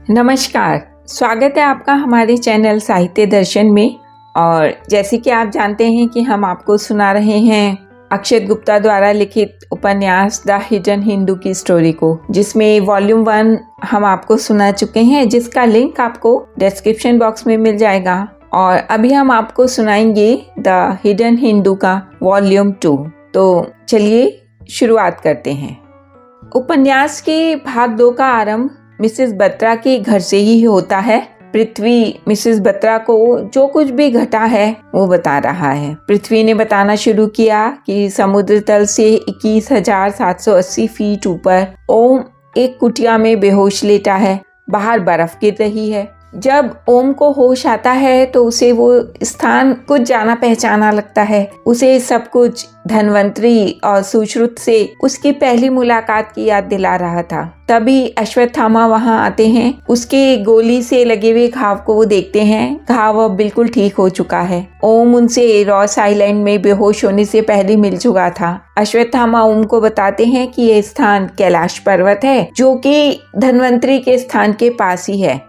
नमस्कार, स्वागत है आपका हमारे चैनल साहित्य दर्शन में। और जैसे कि आप जानते हैं कि हम आपको सुना रहे हैं अक्षत गुप्ता द्वारा लिखित उपन्यास द हिडन हिंदू की स्टोरी को, जिसमें वॉल्यूम 1 हम आपको सुना चुके हैं, जिसका लिंक आपको डिस्क्रिप्शन बॉक्स में मिल जाएगा। और अभी हम आपको सुनाएंगे द हिडन हिंदू का वॉल्यूम 2। तो चलिए शुरुआत करते हैं। उपन्यास के भाग 2 का आरंभ मिसेस बत्रा के घर से ही होता है। पृथ्वी मिसेस बत्रा को जो कुछ भी घटा है वो बता रहा है। पृथ्वी ने बताना शुरू किया कि समुद्र तल से 21,780 फीट ऊपर ओम एक कुटिया में बेहोश लेटा है। बाहर बर्फ गिर रही है। जब ओम को होश आता है तो उसे वो स्थान कुछ जाना पहचाना लगता है। उसे सब कुछ धन्वंतरी और सुश्रुत से उसकी पहली मुलाकात की याद दिला रहा था। तभी अश्वत्थामा वहां आते हैं। उसके गोली से लगे हुए घाव को वो देखते हैं। घाव अब बिल्कुल ठीक हो चुका है। ओम उनसे रॉस आइलैंड में बेहोश होने से पहले मिल चुका था। अश्वत्थामा ओम को बताते हैं कि यह स्थान कैलाश पर्वत है, जो कि धन्वंतरी के स्थान के पास ही है।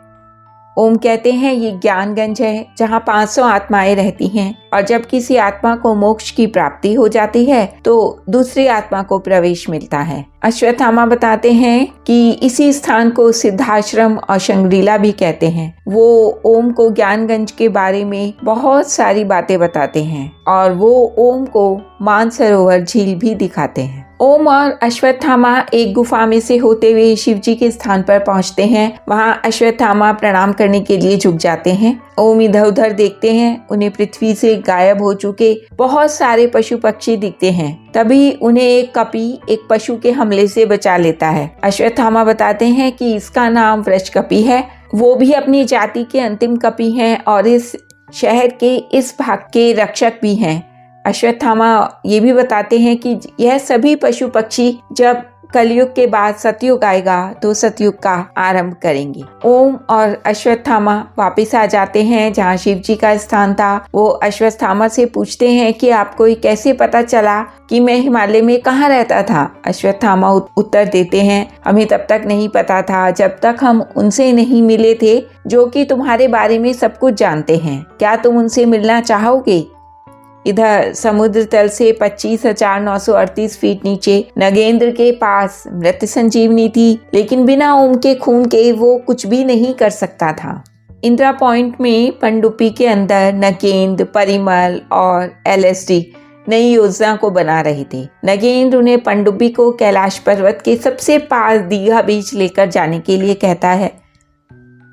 ओम कहते हैं ये ज्ञानगंज है, जहाँ 500 आत्माएं रहती हैं, और जब किसी आत्मा को मोक्ष की प्राप्ति हो जाती है तो दूसरी आत्मा को प्रवेश मिलता है। अश्वत्थामा बताते हैं कि इसी स्थान को सिद्धाश्रम और शंग्रीला भी कहते हैं। वो ओम को ज्ञानगंज के बारे में बहुत सारी बातें बताते हैं और वो ओम को मानसरोवर झील भी दिखाते हैं। ओम और अश्वत्थामा एक गुफा में से होते हुए शिवजी के स्थान पर पहुंचते हैं। वहां अश्वत्थामा प्रणाम करने के लिए झुक जाते हैं। ओम इधर उधर देखते हैं। उन्हें पृथ्वी से गायब हो चुके बहुत सारे पशु पक्षी दिखते हैं। तभी उन्हें एक कपी एक पशु के हमले से बचा लेता है। अश्वत्थामा बताते हैं कि इसका नाम वृषकपि है। वो भी अपनी जाति के अंतिम कपि हैं और इस शहर के इस भाग के रक्षक भी हैं। अश्वत्थामा ये भी बताते हैं कि यह सभी पशु पक्षी जब कलयुग के बाद सतयुग आएगा तो सतयुग का आरंभ करेंगे। ओम और अश्वत्थामा वापस आ जाते हैं जहाँ शिवजी का स्थान था। वो अश्वत्थामा से पूछते हैं कि आपको ये कैसे पता चला कि मैं हिमालय में कहाँ रहता था। अश्वत्थामा उत्तर देते हैं, हमें तब तक नहीं पता था जब तक हम उनसे नहीं मिले थे जो कि तुम्हारे बारे में सब कुछ जानते हैं। क्या तुम उनसे मिलना चाहोगे? इधर समुद्र तल से 25,938 फीट नीचे नगेंद्र के पास मृत संजीवनी थी, लेकिन बिना ओम के खून के वो कुछ भी नहीं कर सकता था। इंदिरा पॉइंट में पनडुब्बी के अंदर नगेंद्र, परिमल और LSD नई योजना को बना रहे थे। नगेंद्र उन्हें पनडुब्बी को कैलाश पर्वत के सबसे पास दीघा बीच लेकर जाने के लिए कहता है।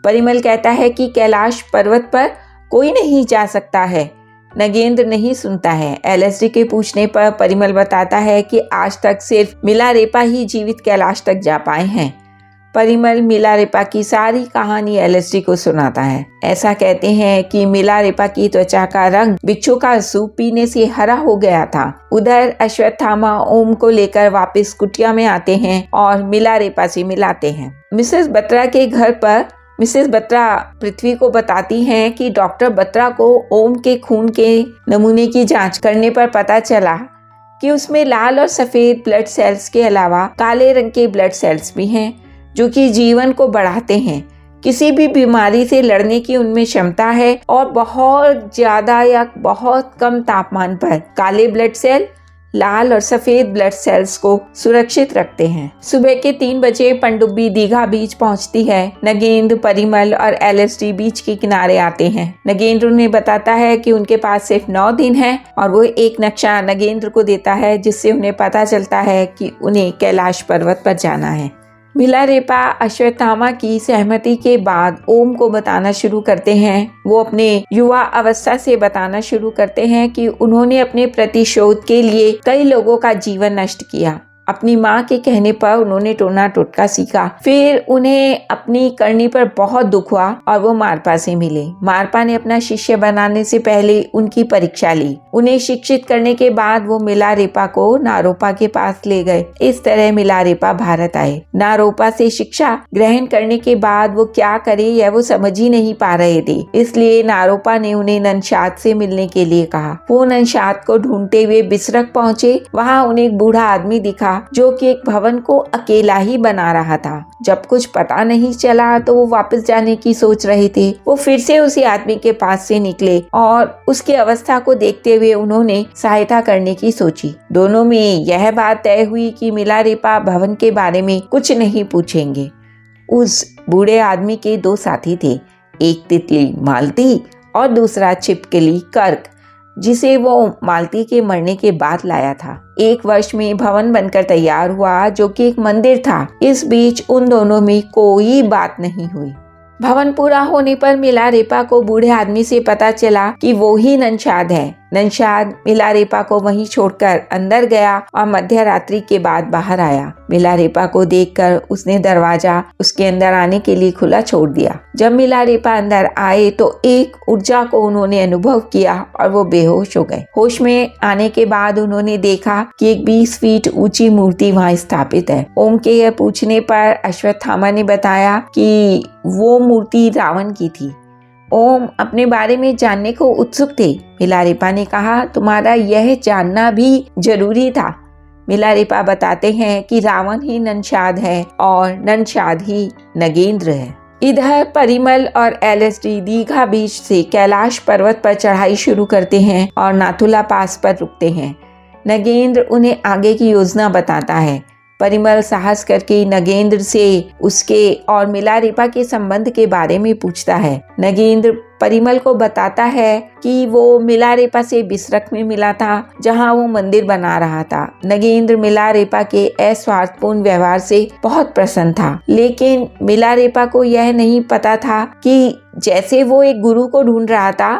परिमल कहता है कि कैलाश पर्वत पर कोई नहीं जा सकता है। नगेंद्र नहीं सुनता है। LSD के पूछने पर परिमल बताता है कि आज तक सिर्फ मिलारेपा ही जीवित कैलाश तक जा पाए हैं। परिमल मिलारेपा की सारी कहानी LSD को सुनाता है। ऐसा कहते हैं कि मिलारेपा की त्वचा का रंग बिच्छू का सूप पीने से हरा हो गया था। उधर अश्वत्थामा ओम को लेकर वापस कुटिया में आते हैं और मिलारेपा से मिलाते हैं। मिसेस बत्रा के घर पर मिसेस बत्रा पृथ्वी को बताती हैं कि डॉक्टर बत्रा को ओम के खून के नमूने की जांच करने पर पता चला कि उसमें लाल और सफ़ेद ब्लड सेल्स के अलावा काले रंग के ब्लड सेल्स भी हैं, जो कि जीवन को बढ़ाते हैं। किसी भी बीमारी से लड़ने की उनमें क्षमता है और बहुत ज़्यादा या बहुत कम तापमान पर काले ब्लड सेल लाल और सफेद ब्लड सेल्स को सुरक्षित रखते हैं। सुबह के 3 बजे पनडुब्बी दीघा बीच पहुंचती है। नगेंद्र, परिमल और LSD बीच के किनारे आते हैं। नगेंद्र उन्हें बताता है कि उनके पास सिर्फ 9 दिन है और वो एक नक्शा नगेंद्र को देता है, जिससे उन्हें पता चलता है कि उन्हें कैलाश पर्वत पर जाना है। मिलारेपा अश्वत्थामा की सहमति के बाद ओम को बताना शुरू करते हैं। वो अपने युवा अवस्था से बताना शुरू करते हैं कि उन्होंने अपने प्रतिशोध के लिए कई लोगों का जीवन नष्ट किया। अपनी माँ के कहने पर उन्होंने टोना टोटका सीखा। फिर उन्हें अपनी करनी पर बहुत दुख हुआ और वो मारपा से मिले। मारपा ने अपना शिष्य बनाने से पहले उनकी परीक्षा ली। उन्हें शिक्षित करने के बाद वो मिलारेपा को नारोपा के पास ले गए। इस तरह मिलारेपा भारत आए। नारोपा से शिक्षा ग्रहण करने के बाद वो क्या करे यह वो समझ ही नहीं पा रहे थे। इसलिए नारोपा ने उन्हें नंशाद से मिलने के लिए कहा। वो नंशाद को ढूंढते हुए बिसरक पहुंचे। वहाँ उन्हें एक बूढ़ा आदमी दिखा जो कि एक भवन को अकेला ही बना रहा था। जब कुछ पता नहीं चला तो वो वापस जाने की सोच रहे थे। वो फिर से उसी आदमी के पास से निकले और उसकी अवस्था को देखते हुए उन्होंने सहायता करने की सोची। दोनों में यह बात तय हुई कि मिलारेपा भवन के बारे में कुछ नहीं पूछेंगे। उस बूढ़े आदमी के दो साथी थे, एक तितली मालती और दूसरा छिपकली कर्क, जिसे वो मालती के मरने के बाद लाया था। 1 वर्ष में भवन बनकर तैयार हुआ, जो कि एक मंदिर था। इस बीच उन दोनों में कोई बात नहीं हुई। भवन पूरा होने पर मिलारेपा को बूढ़े आदमी से पता चला कि वो ही ननशाद है। ननशाद मिलारेपा को वहीं छोड़कर अंदर गया और मध्य रात्रि के बाद बाहर आया। मिलारेपा को देखकर उसने दरवाजा उसके अंदर आने के लिए खुला छोड़ दिया। जब मिलारेपा अंदर आए तो एक ऊर्जा को उन्होंने अनुभव किया और वो बेहोश हो गए। होश में आने के बाद उन्होंने देखा कि एक 20 फीट ऊंची मूर्ति वहां स्थापित है। ओम के यह पूछने पर अश्वत्थामा ने बताया कि वो मूर्ति रावण की थी। ओम अपने बारे में जानने को उत्सुक थे। मिलारेपा ने कहा, तुम्हारा यह जानना भी जरूरी था। मिलारेपा बताते हैं कि रावण ही ननशाद है और ननशाद ही नगेंद्र है। इधर परिमल और एलएसडी दीघा बीच से कैलाश पर्वत पर चढ़ाई शुरू करते हैं और नाथुला पास पर रुकते हैं। नगेंद्र उन्हें आगे की योजना बताता है। परिमल साहस करके नगेंद्र से उसके और मिलारेपा के संबंध के बारे में पूछता है। नगेंद्र परिमल को बताता है कि वो मिलारेपा से बिसरख में मिला था, जहां वो मंदिर बना रहा था। नगेंद्र मिलारेपा के अस्वार्थपूर्ण व्यवहार से बहुत प्रसन्न था, लेकिन मिलारेपा को यह नहीं पता था कि जैसे वो एक गुरु को ढूंढ रहा था,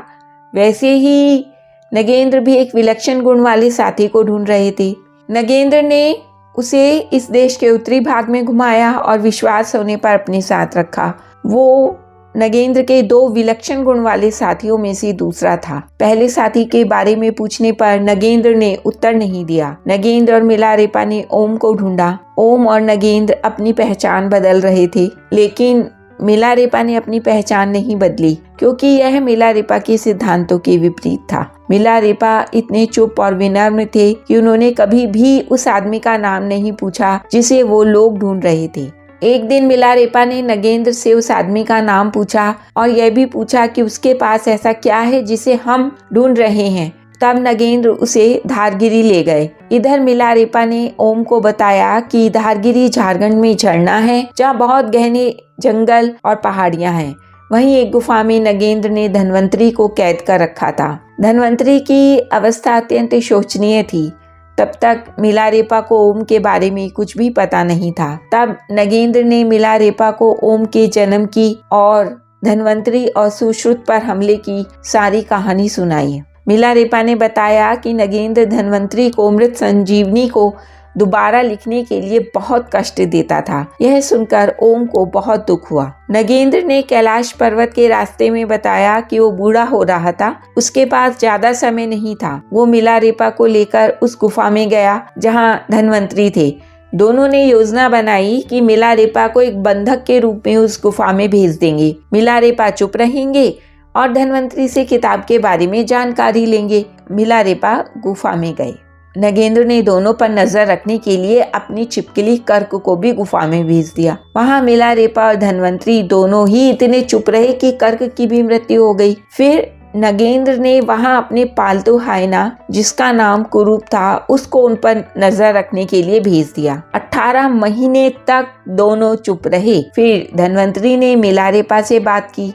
वैसे ही नगेंद्र भी एक विलक्षण गुण वाले साथी को ढूंढ रहे थे। नगेंद्र ने उसे इस देश के उत्तरी भाग में घुमाया और विश्वास होने पर अपने साथ रखा। वो नगेंद्र के 2 विलक्षण गुण वाले साथियों में से दूसरा था। पहले साथी के बारे में पूछने पर नगेंद्र ने उत्तर नहीं दिया। नगेंद्र और मिलारेपा ने ओम को ढूंढा। ओम और नगेंद्र अपनी पहचान बदल रहे थे, लेकिन मिलारेपा ने अपनी पहचान नहीं बदली, क्योंकि यह मिलारेपा के सिद्धांतों के विपरीत था। मिलारेपा इतने चुप और विनम्र थे कि उन्होंने कभी भी उस आदमी का नाम नहीं पूछा जिसे वो लोग ढूंढ रहे थे। एक दिन मिलारेपा ने नगेंद्र से उस आदमी का नाम पूछा और यह भी पूछा कि उसके पास ऐसा क्या है जिसे हम ढूंढ रहे हैं। तब नगेंद्र उसे धारगिरी ले गए। इधर मिलारेपा ने ओम को बताया कि धारगिरी झारखंड में झरना है, जहाँ बहुत गहने जंगल और पहाड़ियां हैं। वहीं एक गुफा में नगेंद्र ने धन्वंतरी को कैद कर रखा था। धन्वंतरी की अवस्था अत्यंत शोचनीय थी। तब तक मिलारेपा को ओम के बारे में कुछ भी पता नहीं था। तब नगेंद्र ने मिलारेपा को ओम के जन्म की और धन्वंतरी और सुश्रुत पर हमले की सारी कहानी सुनाई। मिलारेपा ने बताया कि नगेंद्र धन्वंतरी को मृत संजीवनी को दोबारा लिखने के लिए बहुत कष्ट देता था। यह सुनकर ओम को बहुत दुख हुआ। नगेंद्र ने कैलाश पर्वत के रास्ते में बताया कि वो बूढ़ा हो रहा था, उसके पास ज्यादा समय नहीं था। वो मिलारेपा को लेकर उस गुफा में गया जहां धन्वंतरी थे। दोनों ने योजना बनाई कि मिलारेपा को एक बंधक के रूप में उस गुफा में भेज देंगे। मिलारेपा चुप रहेंगे और धन्वंतरी से किताब के बारे में जानकारी लेंगे। मिलारेपा गुफा में गए। नगेंद्र ने दोनों पर नजर रखने के लिए अपनी छिपकली कर्क को भी गुफा में भेज दिया। वहां मिलारेपा और धन्वंतरी दोनों ही इतने चुप रहे कि कर्क की भी मृत्यु हो गई। फिर नगेंद्र ने वहां अपने पालतू हाइना, जिसका नाम कुरूप था, उसको उन पर नजर रखने के लिए भेज दिया। 18 महीने तक दोनों चुप रहे। फिर धन्वंतरी ने मिलारेपा से बात की।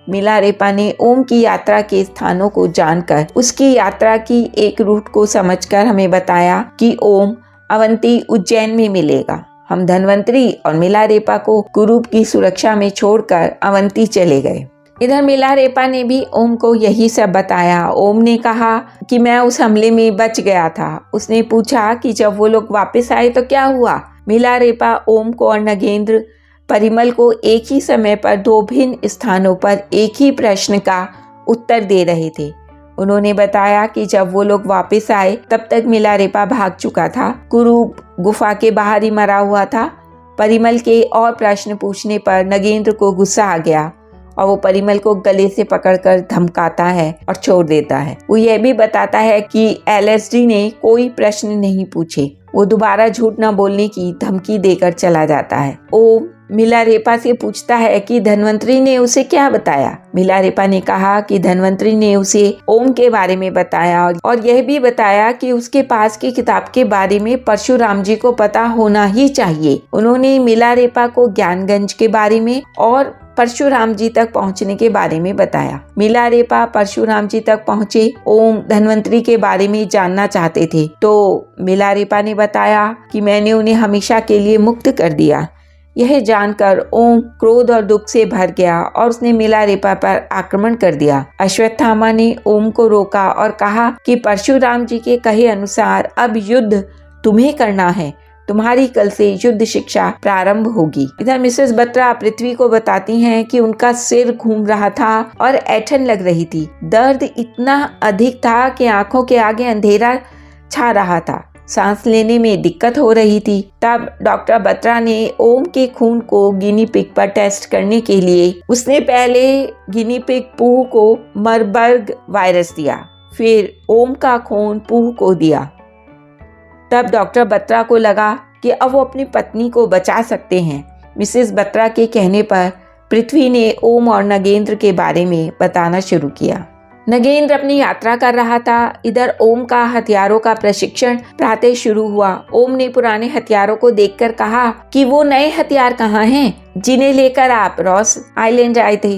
मिलारेपा ने ओम की यात्रा के स्थानों को जानकर उसकी यात्रा की एक रूट को समझकर हमें बताया कि ओम अवंती उज्जैन में मिलेगा। हम धन्वंतरी और मिलारेपा को कुरूप की सुरक्षा में छोड़कर अवंती चले गए। इधर मिलारेपा ने भी ओम को यही सब बताया। ओम ने कहा कि मैं उस हमले में बच गया था। उसने पूछा कि जब वो लोग वापस आए तो क्या हुआ। मिलारेपा ओम को और नगेंद्र परिमल को एक ही समय पर 2 भिन्न स्थानों पर एक ही प्रश्न का उत्तर दे रहे थे। उन्होंने बताया कि जब वो लोग वापस आए तब तक मिलारेपा भाग चुका था। कुरूप गुफा के बाहर ही मरा हुआ था। परिमल के और प्रश्न पूछने पर नगेंद्र को गुस्सा आ गया और वो परिमल को गले से पकड़कर धमकाता है और छोड़ देता है। वो यह भी बताता है कि एलएसडी ने कोई प्रश्न नहीं पूछे। वो दोबारा झूठ न बोलने की धमकी देकर चला जाता है। ओम मिलारेपा से पूछता है कि धन्वंतरी ने उसे क्या बताया। मिलारेपा ने कहा कि धन्वंतरी ने उसे ओम के बारे में बताया और यह भी बताया कि उसके पास की किताब के बारे में परशुराम जी को पता होना ही चाहिए। उन्होंने मिलारेपा को ज्ञानगंज के बारे में और परशुराम जी तक पहुंचने के बारे में बताया। मिलारेपा परशुराम जी तक पहुंचे। ओम धन्वंतरी के बारे में जानना चाहते थे तो मिलारेपा ने बताया कि मैंने उन्हें हमेशा के लिए मुक्त कर दिया। यह जानकर ओम क्रोध और दुख से भर गया और उसने मिलारेपा पर आक्रमण कर दिया। अश्वत्थामा ने ओम को रोका और कहा कि परशुराम जी के कहे अनुसार अब युद्ध तुम्हें करना है, तुम्हारी कल से युद्ध शिक्षा प्रारंभ होगी। इधर मिसेस बत्रा पृथ्वी को बताती हैं कि उनका सिर घूम रहा था और ऐंठन लग रही थी। दर्द इतना अधिक था कि आंखों के आगे अंधेरा छा रहा था, सांस लेने में दिक्कत हो रही थी। तब डॉक्टर बत्रा ने ओम के खून को गिनी पिग पर टेस्ट करने के लिए उसने पहले गिनी पिग पूह को मरबर्ग वायरस दिया, फिर ओम का खून पूह को दिया। तब डॉक्टर बत्रा को लगा कि अब वो अपनी पत्नी को बचा सकते हैं। मिसेस बत्रा के कहने पर पृथ्वी ने ओम और नगेंद्र के बारे में बताना शुरू किया। नगेंद्र अपनी यात्रा कर रहा था। इधर ओम का हथियारों का प्रशिक्षण प्रातः शुरू हुआ। ओम ने पुराने हथियारों को देखकर कहा कि वो नए हथियार कहाँ हैं जिन्हें लेकर आप रॉस आइलैंड आए थे।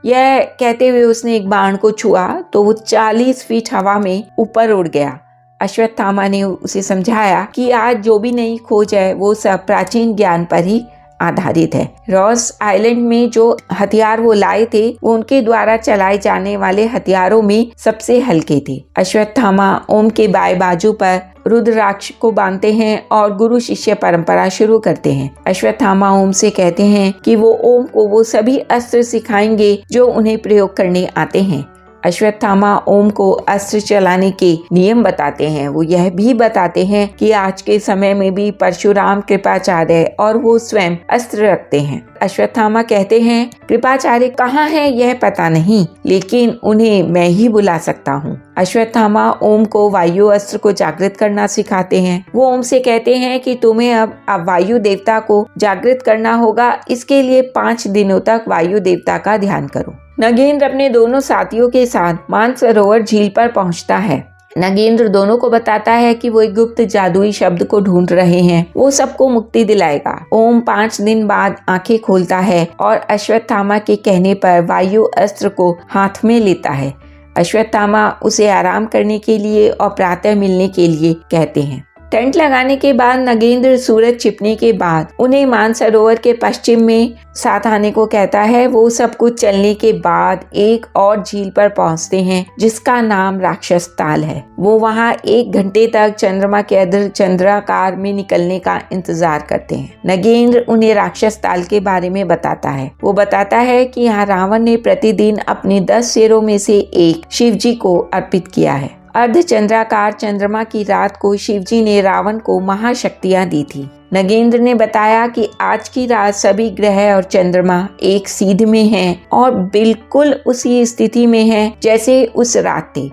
यह कहते हुए उसने एक बाण को छुआ तो वो 40 फीट हवा में ऊपर उड़ गया। अश्वत्थामा ने उसे समझाया कि आज जो भी नई खोज है वो सब प्राचीन ज्ञान पर ही आधारित है। रॉस आइलैंड में जो हथियार वो लाए थे वो उनके द्वारा चलाए जाने वाले हथियारों में सबसे हल्के थे। अश्वत्थामा ओम के बाएं बाजू पर रुद्राक्ष को बांधते हैं और गुरु शिष्य परंपरा शुरू करते हैं। अश्वत्थामा ओम से कहते हैं कि वो ओम को वो सभी अस्त्र सिखाएंगे जो उन्हें प्रयोग करने आते हैं। अश्वत्थामा ओम को अस्त्र चलाने के नियम बताते हैं। वो यह भी बताते हैं कि आज के समय में भी परशुराम कृपाचार्य और वो स्वयं अस्त्र रखते हैं। अश्वत्थामा कहते हैं कृपाचार्य कहाँ है यह पता नहीं, लेकिन उन्हें मैं ही बुला सकता हूँ। अश्वत्थामा ओम को वायु अस्त्र को जागृत करना सिखाते हैं। वो ओम से कहते हैं कि तुम्हें अब वायु देवता को जागृत करना होगा, इसके लिए 5 दिनों तक वायु देवता का ध्यान करो। नगेंद्र अपने दोनों साथियों के साथ मानसरोवर झील पर पहुंचता है। नगेंद्र दोनों को बताता है कि वो एक गुप्त जादुई शब्द को ढूंढ रहे हैं, वो सबको मुक्ति दिलाएगा। ओम 5 दिन बाद आंखें खोलता है और अश्वत्थामा के कहने पर वायु अस्त्र को हाथ में लेता है। अश्वत्थामा उसे आराम करने के लिए और प्रातः मिलने के लिए कहते हैं। टेंट लगाने के बाद नगेंद्र सूरज छिपने के बाद उन्हें मानसरोवर के पश्चिम में साथ आने को कहता है। वो सब कुछ चलने के बाद एक और झील पर पहुंचते हैं जिसका नाम राक्षस ताल है। वो वहां 1 घंटे तक चंद्रमा के अर्धचंद्राकार में निकलने का इंतजार करते हैं। नगेंद्र उन्हें राक्षस ताल के बारे में बताता है। वो बताता है कि यहाँ रावण ने प्रतिदिन अपने 10 शेरों में से एक शिव जी को अर्पित किया है। अर्धचंद्राकार चंद्रमा की रात को शिवजी ने रावण को महाशक्तियां दी थी। नगेंद्र ने बताया कि आज की रात सभी ग्रह और चंद्रमा एक सीध में हैं और बिल्कुल उसी स्थिति में हैं जैसे उस रात थे।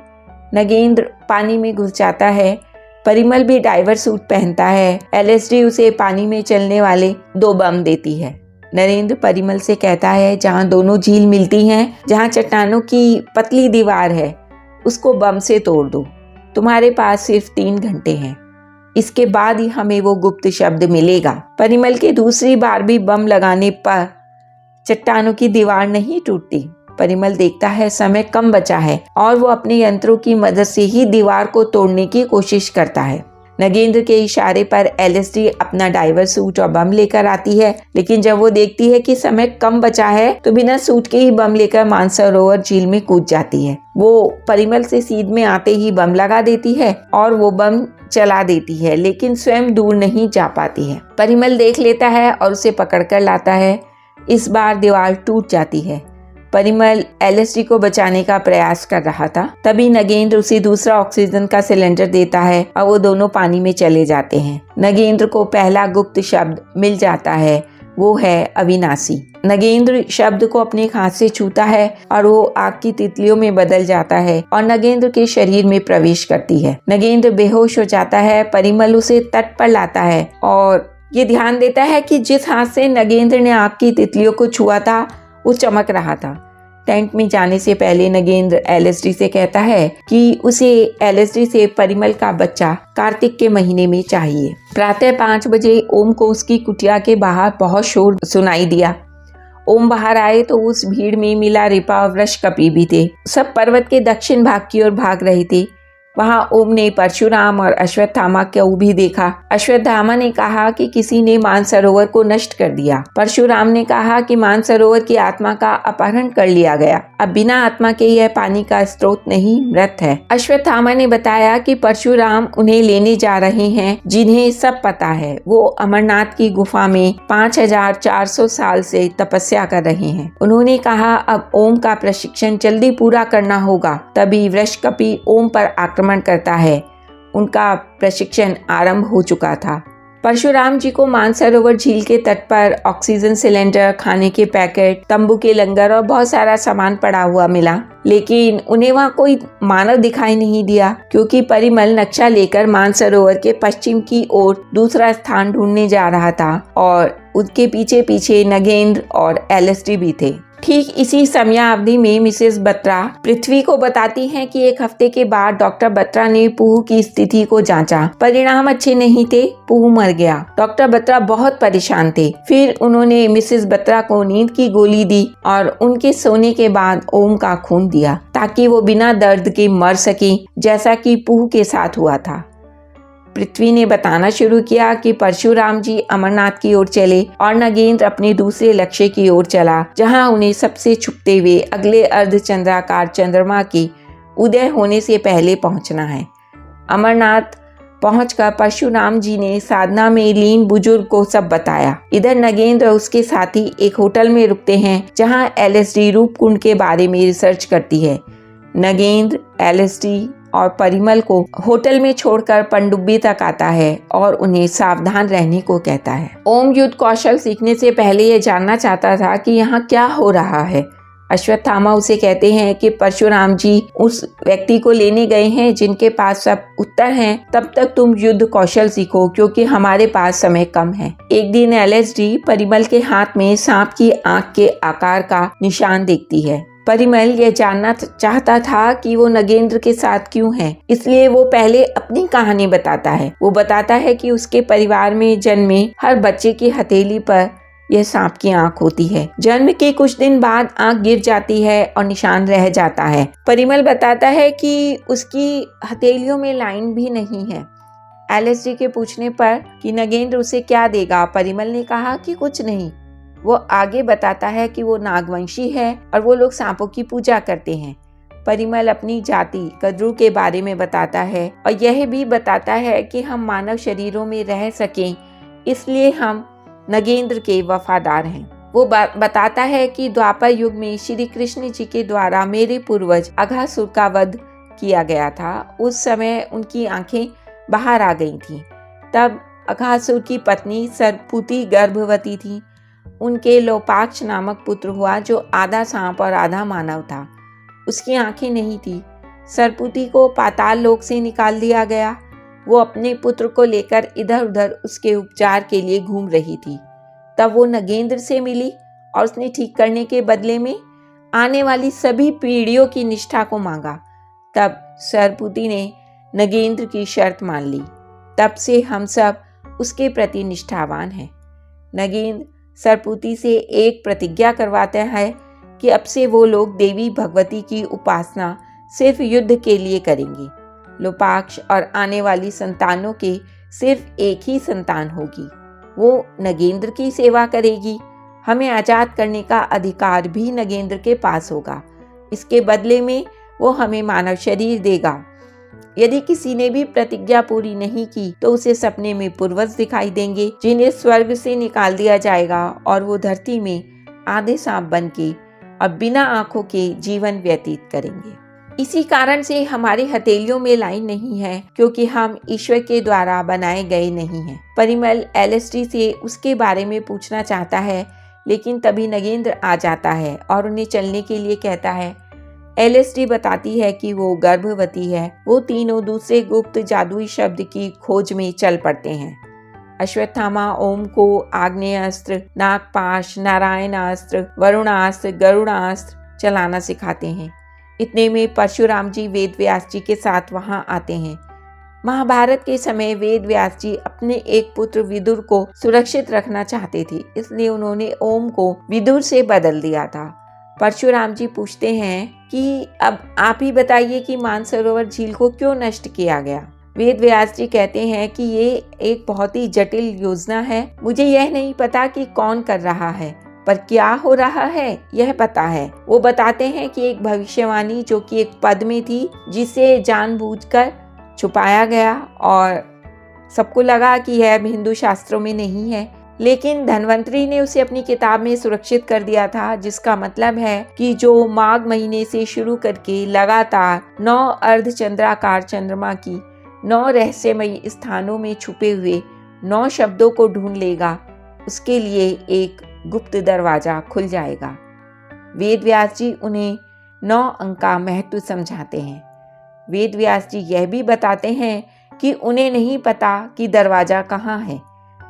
नगेंद्र पानी में घुस जाता है। परिमल भी डाइवर सूट पहनता है। LSD उसे पानी में चलने वाले 2 बम देती है। नरेंद्र परिमल से कहता है जहाँ दोनों झील मिलती हैं, जहाँ चट्टानों की पतली दीवार है, उसको बम से तोड़ दो। तुम्हारे पास सिर्फ 3 घंटे हैं, इसके बाद ही हमें वो गुप्त शब्द मिलेगा। परिमल के दूसरी बार भी बम लगाने पर चट्टानों की दीवार नहीं टूटती। परिमल देखता है समय कम बचा है और वो अपने यंत्रों की मदद से ही दीवार को तोड़ने की कोशिश करता है। नगेंद्र के इशारे पर LSD अपना डाइवर सूट और बम लेकर आती है, लेकिन जब वो देखती है कि समय कम बचा है तो बिना सूट के ही बम लेकर मानसरोवर झील में कूद जाती है। वो परिमल से सीध में आते ही बम लगा देती है और वो बम चला देती है, लेकिन स्वयं दूर नहीं जा पाती है। परिमल देख लेता है और उसे पकड़कर लाता है। इस बार दीवार टूट जाती है। परिमल LSD को बचाने का प्रयास कर रहा था। तभी नगेंद्र उसे दूसरा ऑक्सीजन का सिलेंडर देता है और वो दोनों पानी में चले जाते हैं। नगेंद्र को पहला गुप्त शब्द मिल जाता है। वो है अविनाशी। नगेंद्र शब्द को अपने हाथ से छूता है और वो आग की तितलियों में बदल जाता है और नगेंद्र के शरीर में प्रवेश करती है। नगेंद्र बेहोश हो जाता है। परिमल उसे तट पर लाता है और ये ध्यान देता है कि जिस हाथ से नगेंद्र ने आग की तितलियों को छुआ था वो चमक रहा था। टेंट में जाने से पहले नगेंद्र एलएसडी से कहता है कि उसे एलएसडी से परिमल का बच्चा कार्तिक के महीने में चाहिए। प्रातः 5 बजे ओम को उसकी कुटिया के बाहर बहुत शोर सुनाई दिया। ओम बाहर आए तो उस भीड़ में मिला रिपा और वृषकपि भी थे। सब पर्वत के दक्षिण भाग की ओर भाग रहे थे। वहां ओम ने परशुराम और अश्वत्थामा को भी देखा। अश्वत्थामा ने कहा कि किसी ने मानसरोवर को नष्ट कर दिया। परशुराम ने कहा कि मानसरोवर की आत्मा का अपहरण कर लिया गया। अब बिना आत्मा के यह पानी का स्रोत नहीं, मृत है। अश्वत्थामा ने बताया कि परशुराम उन्हें लेने जा रहे हैं, जिन्हें सब पता है। वो अमरनाथ की गुफा में 5400 साल से तपस्या कर रहे हैं। उन्होंने कहा अब ओम का प्रशिक्षण जल्दी पूरा करना होगा। तभी वृषकपि ओम पर आक्रमण करता है। उनका प्रशिक्षण आरंभ हो चुका था। परशुराम जी को मानसरोवर झील के तट पर ऑक्सीजन सिलेंडर, खाने के पैकेट, तंबू के लंगर और बहुत सारा सामान पड़ा हुआ मिला, लेकिन उन्हें वहाँ कोई मानव दिखाई नहीं दिया, क्योंकि परिमल नक्शा लेकर मानसरोवर के पश्चिम की ओर दूसरा स्थान ढूंढने जा रहा था और उसके पीछे पीछे नगेंद्र और एलएसडी भी थे। ठीक इसी समयावधि में मिसेस बत्रा पृथ्वी को बताती हैं कि 1 हफ्ते के बाद डॉक्टर बत्रा ने पूहू की स्थिति को जांचा। परिणाम अच्छे नहीं थे, पूहू मर गया। डॉक्टर बत्रा बहुत परेशान थे। फिर उन्होंने मिसेस बत्रा को नींद की गोली दी और उनके सोने के बाद ओम का खून दिया, ताकि वो बिना दर्द के मर सके, जैसा कि पूहू के साथ हुआ था। पृथ्वी ने बताना शुरू किया कि परशुराम जी अमरनाथ की ओर चले और नगेंद्र अपने दूसरे लक्ष्य की ओर चला, जहां उन्हें सबसे छुपते हुए अगले अर्धचंद्राकार चंद्रमा के उदय होने से पहले पहुंचना है। अमरनाथ पहुंचकर परशुराम जी ने साधना में लीन बुजुर्ग को सब बताया। इधर नगेंद्र और उसके साथी एक होटल में रुकते हैं, जहां एलएसडी रूपकुंड के बारे में रिसर्च करती है। नगेंद्र एलएसडी और परिमल को होटल में छोड़कर पनडुब्बी तक आता है और उन्हें सावधान रहने को कहता है। ओम युद्ध कौशल सीखने से पहले यह जानना चाहता था कि यहाँ क्या हो रहा है। अश्वत्थामा उसे कहते हैं कि परशुराम जी उस व्यक्ति को लेने गए हैं जिनके पास सब उत्तर हैं। तब तक तुम युद्ध कौशल सीखो, क्योंकि हमारे पास समय कम है। एक दिन एलएसडी परिमल के हाथ में सांप की आंख के आकार का निशान देखती है। परिमल यह जानना चाहता था कि वो नगेंद्र के साथ क्यों है, इसलिए वो पहले अपनी कहानी बताता है। वो बताता है कि उसके परिवार में जन्मे हर बच्चे की हथेली पर यह सांप की आंख होती है। जन्म के कुछ दिन बाद आंख गिर जाती है और निशान रह जाता है। परिमल बताता है कि उसकी हथेलियों में लाइन भी नहीं है। एलएसडी के पूछने पर कि नगेंद्र उसे क्या देगा, परिमल ने कहा कि कुछ नहीं। वो आगे बताता है कि वो नागवंशी है और वो लोग सांपों की पूजा करते हैं। परिमल अपनी जाति कद्रू के बारे में बताता है और यह भी बताता है कि हम मानव शरीरों में रह सकें, इसलिए हम नगेंद्र के वफादार हैं। वो बताता है कि द्वापर युग में श्री कृष्ण जी के द्वारा मेरे पूर्वज अघासुर का वध किया गया था। उस समय उनकी आंखें बाहर आ गई थीं। तब अघासुर की पत्नी सरपुती गर्भवती थी। उनके लोपाक्ष नामक पुत्र हुआ, जो आधा सांप और आधा मानव था। उसकी आंखें नहीं थी। सरपुती को पाताल लोक से निकाल दिया गया। वो अपने पुत्र को लेकर इधर उधर उसके उपचार के लिए घूम रही थी। तब वो नगेंद्र से मिली और उसने ठीक करने के बदले में आने वाली सभी पीढ़ियों की निष्ठा को मांगा। तब सरपुती ने नगेंद्र की शर्त मान ली। तब से हम सब उसके प्रति निष्ठावान हैं। नगेंद्र सरपुती से एक प्रतिज्ञा करवाते हैं कि अब से वो लोग देवी भगवती की उपासना सिर्फ युद्ध के लिए करेंगे। लोपाक्ष और आने वाली संतानों के सिर्फ एक ही संतान होगी। वो नगेंद्र की सेवा करेगी। हमें आज़ाद करने का अधिकार भी नगेंद्र के पास होगा। इसके बदले में वो हमें मानव शरीर देगा। यदि किसी ने भी प्रतिज्ञा पूरी नहीं की तो उसे सपने में पूर्वज दिखाई देंगे, जिन्हें स्वर्ग से निकाल दिया जाएगा और वो धरती में आधे सांप बन के और बिना आंखों के जीवन व्यतीत करेंगे। इसी कारण से हमारी हथेलियों में लाइन नहीं है, क्योंकि हम ईश्वर के द्वारा बनाए गए नहीं हैं। परिमल एलएसडी से उसके बारे में पूछना चाहता है, लेकिन तभी नगेंद्र आ जाता है और उन्हें चलने के लिए कहता है। एलएसडी बताती है कि वो गर्भवती है। वो तीनों दूसरे गुप्त जादुई शब्द की खोज में चल पड़ते हैं। अश्वत्थामा ओम को आग्नेयास्त्र, नागपाश, नारायणास्त्र, वरुणास्त्र, गरुड़ास्त्र चलाना सिखाते हैं। इतने में परशुराम जी वेद व्यास जी के साथ वहां आते हैं। महाभारत के समय वेद व्यास जी अपने एक पुत्र विदुर को सुरक्षित रखना चाहते थे, इसलिए उन्होंने ओम को विदुर से बदल दिया था। परशुराम जी पूछते हैं कि अब आप ही बताइए कि मानसरोवर झील को क्यों नष्ट किया गया। वेद व्यास जी कहते हैं कि ये एक बहुत ही जटिल योजना है। मुझे यह नहीं पता कि कौन कर रहा है, पर क्या हो रहा है यह पता है। वो बताते हैं कि एक भविष्यवाणी जो कि एक पद में थी, जिसे जानबूझकर छुपाया गया और सबको लगा कि यह हिंदू शास्त्रों में नहीं है, लेकिन धन्वंतरी ने उसे अपनी किताब में सुरक्षित कर दिया था, जिसका मतलब है कि जो माघ महीने से शुरू करके लगातार 9 अर्धचंद्राकार चंद्रमा की 9 रहस्यमयी स्थानों में छुपे हुए 9 शब्दों को ढूंढ लेगा, उसके लिए एक गुप्त दरवाजा खुल जाएगा। वेद व्यास जी उन्हें 9 अंक का महत्व समझाते हैं। वेद व्यास जी यह भी बताते हैं कि उन्हें नहीं पता कि दरवाजा कहाँ है।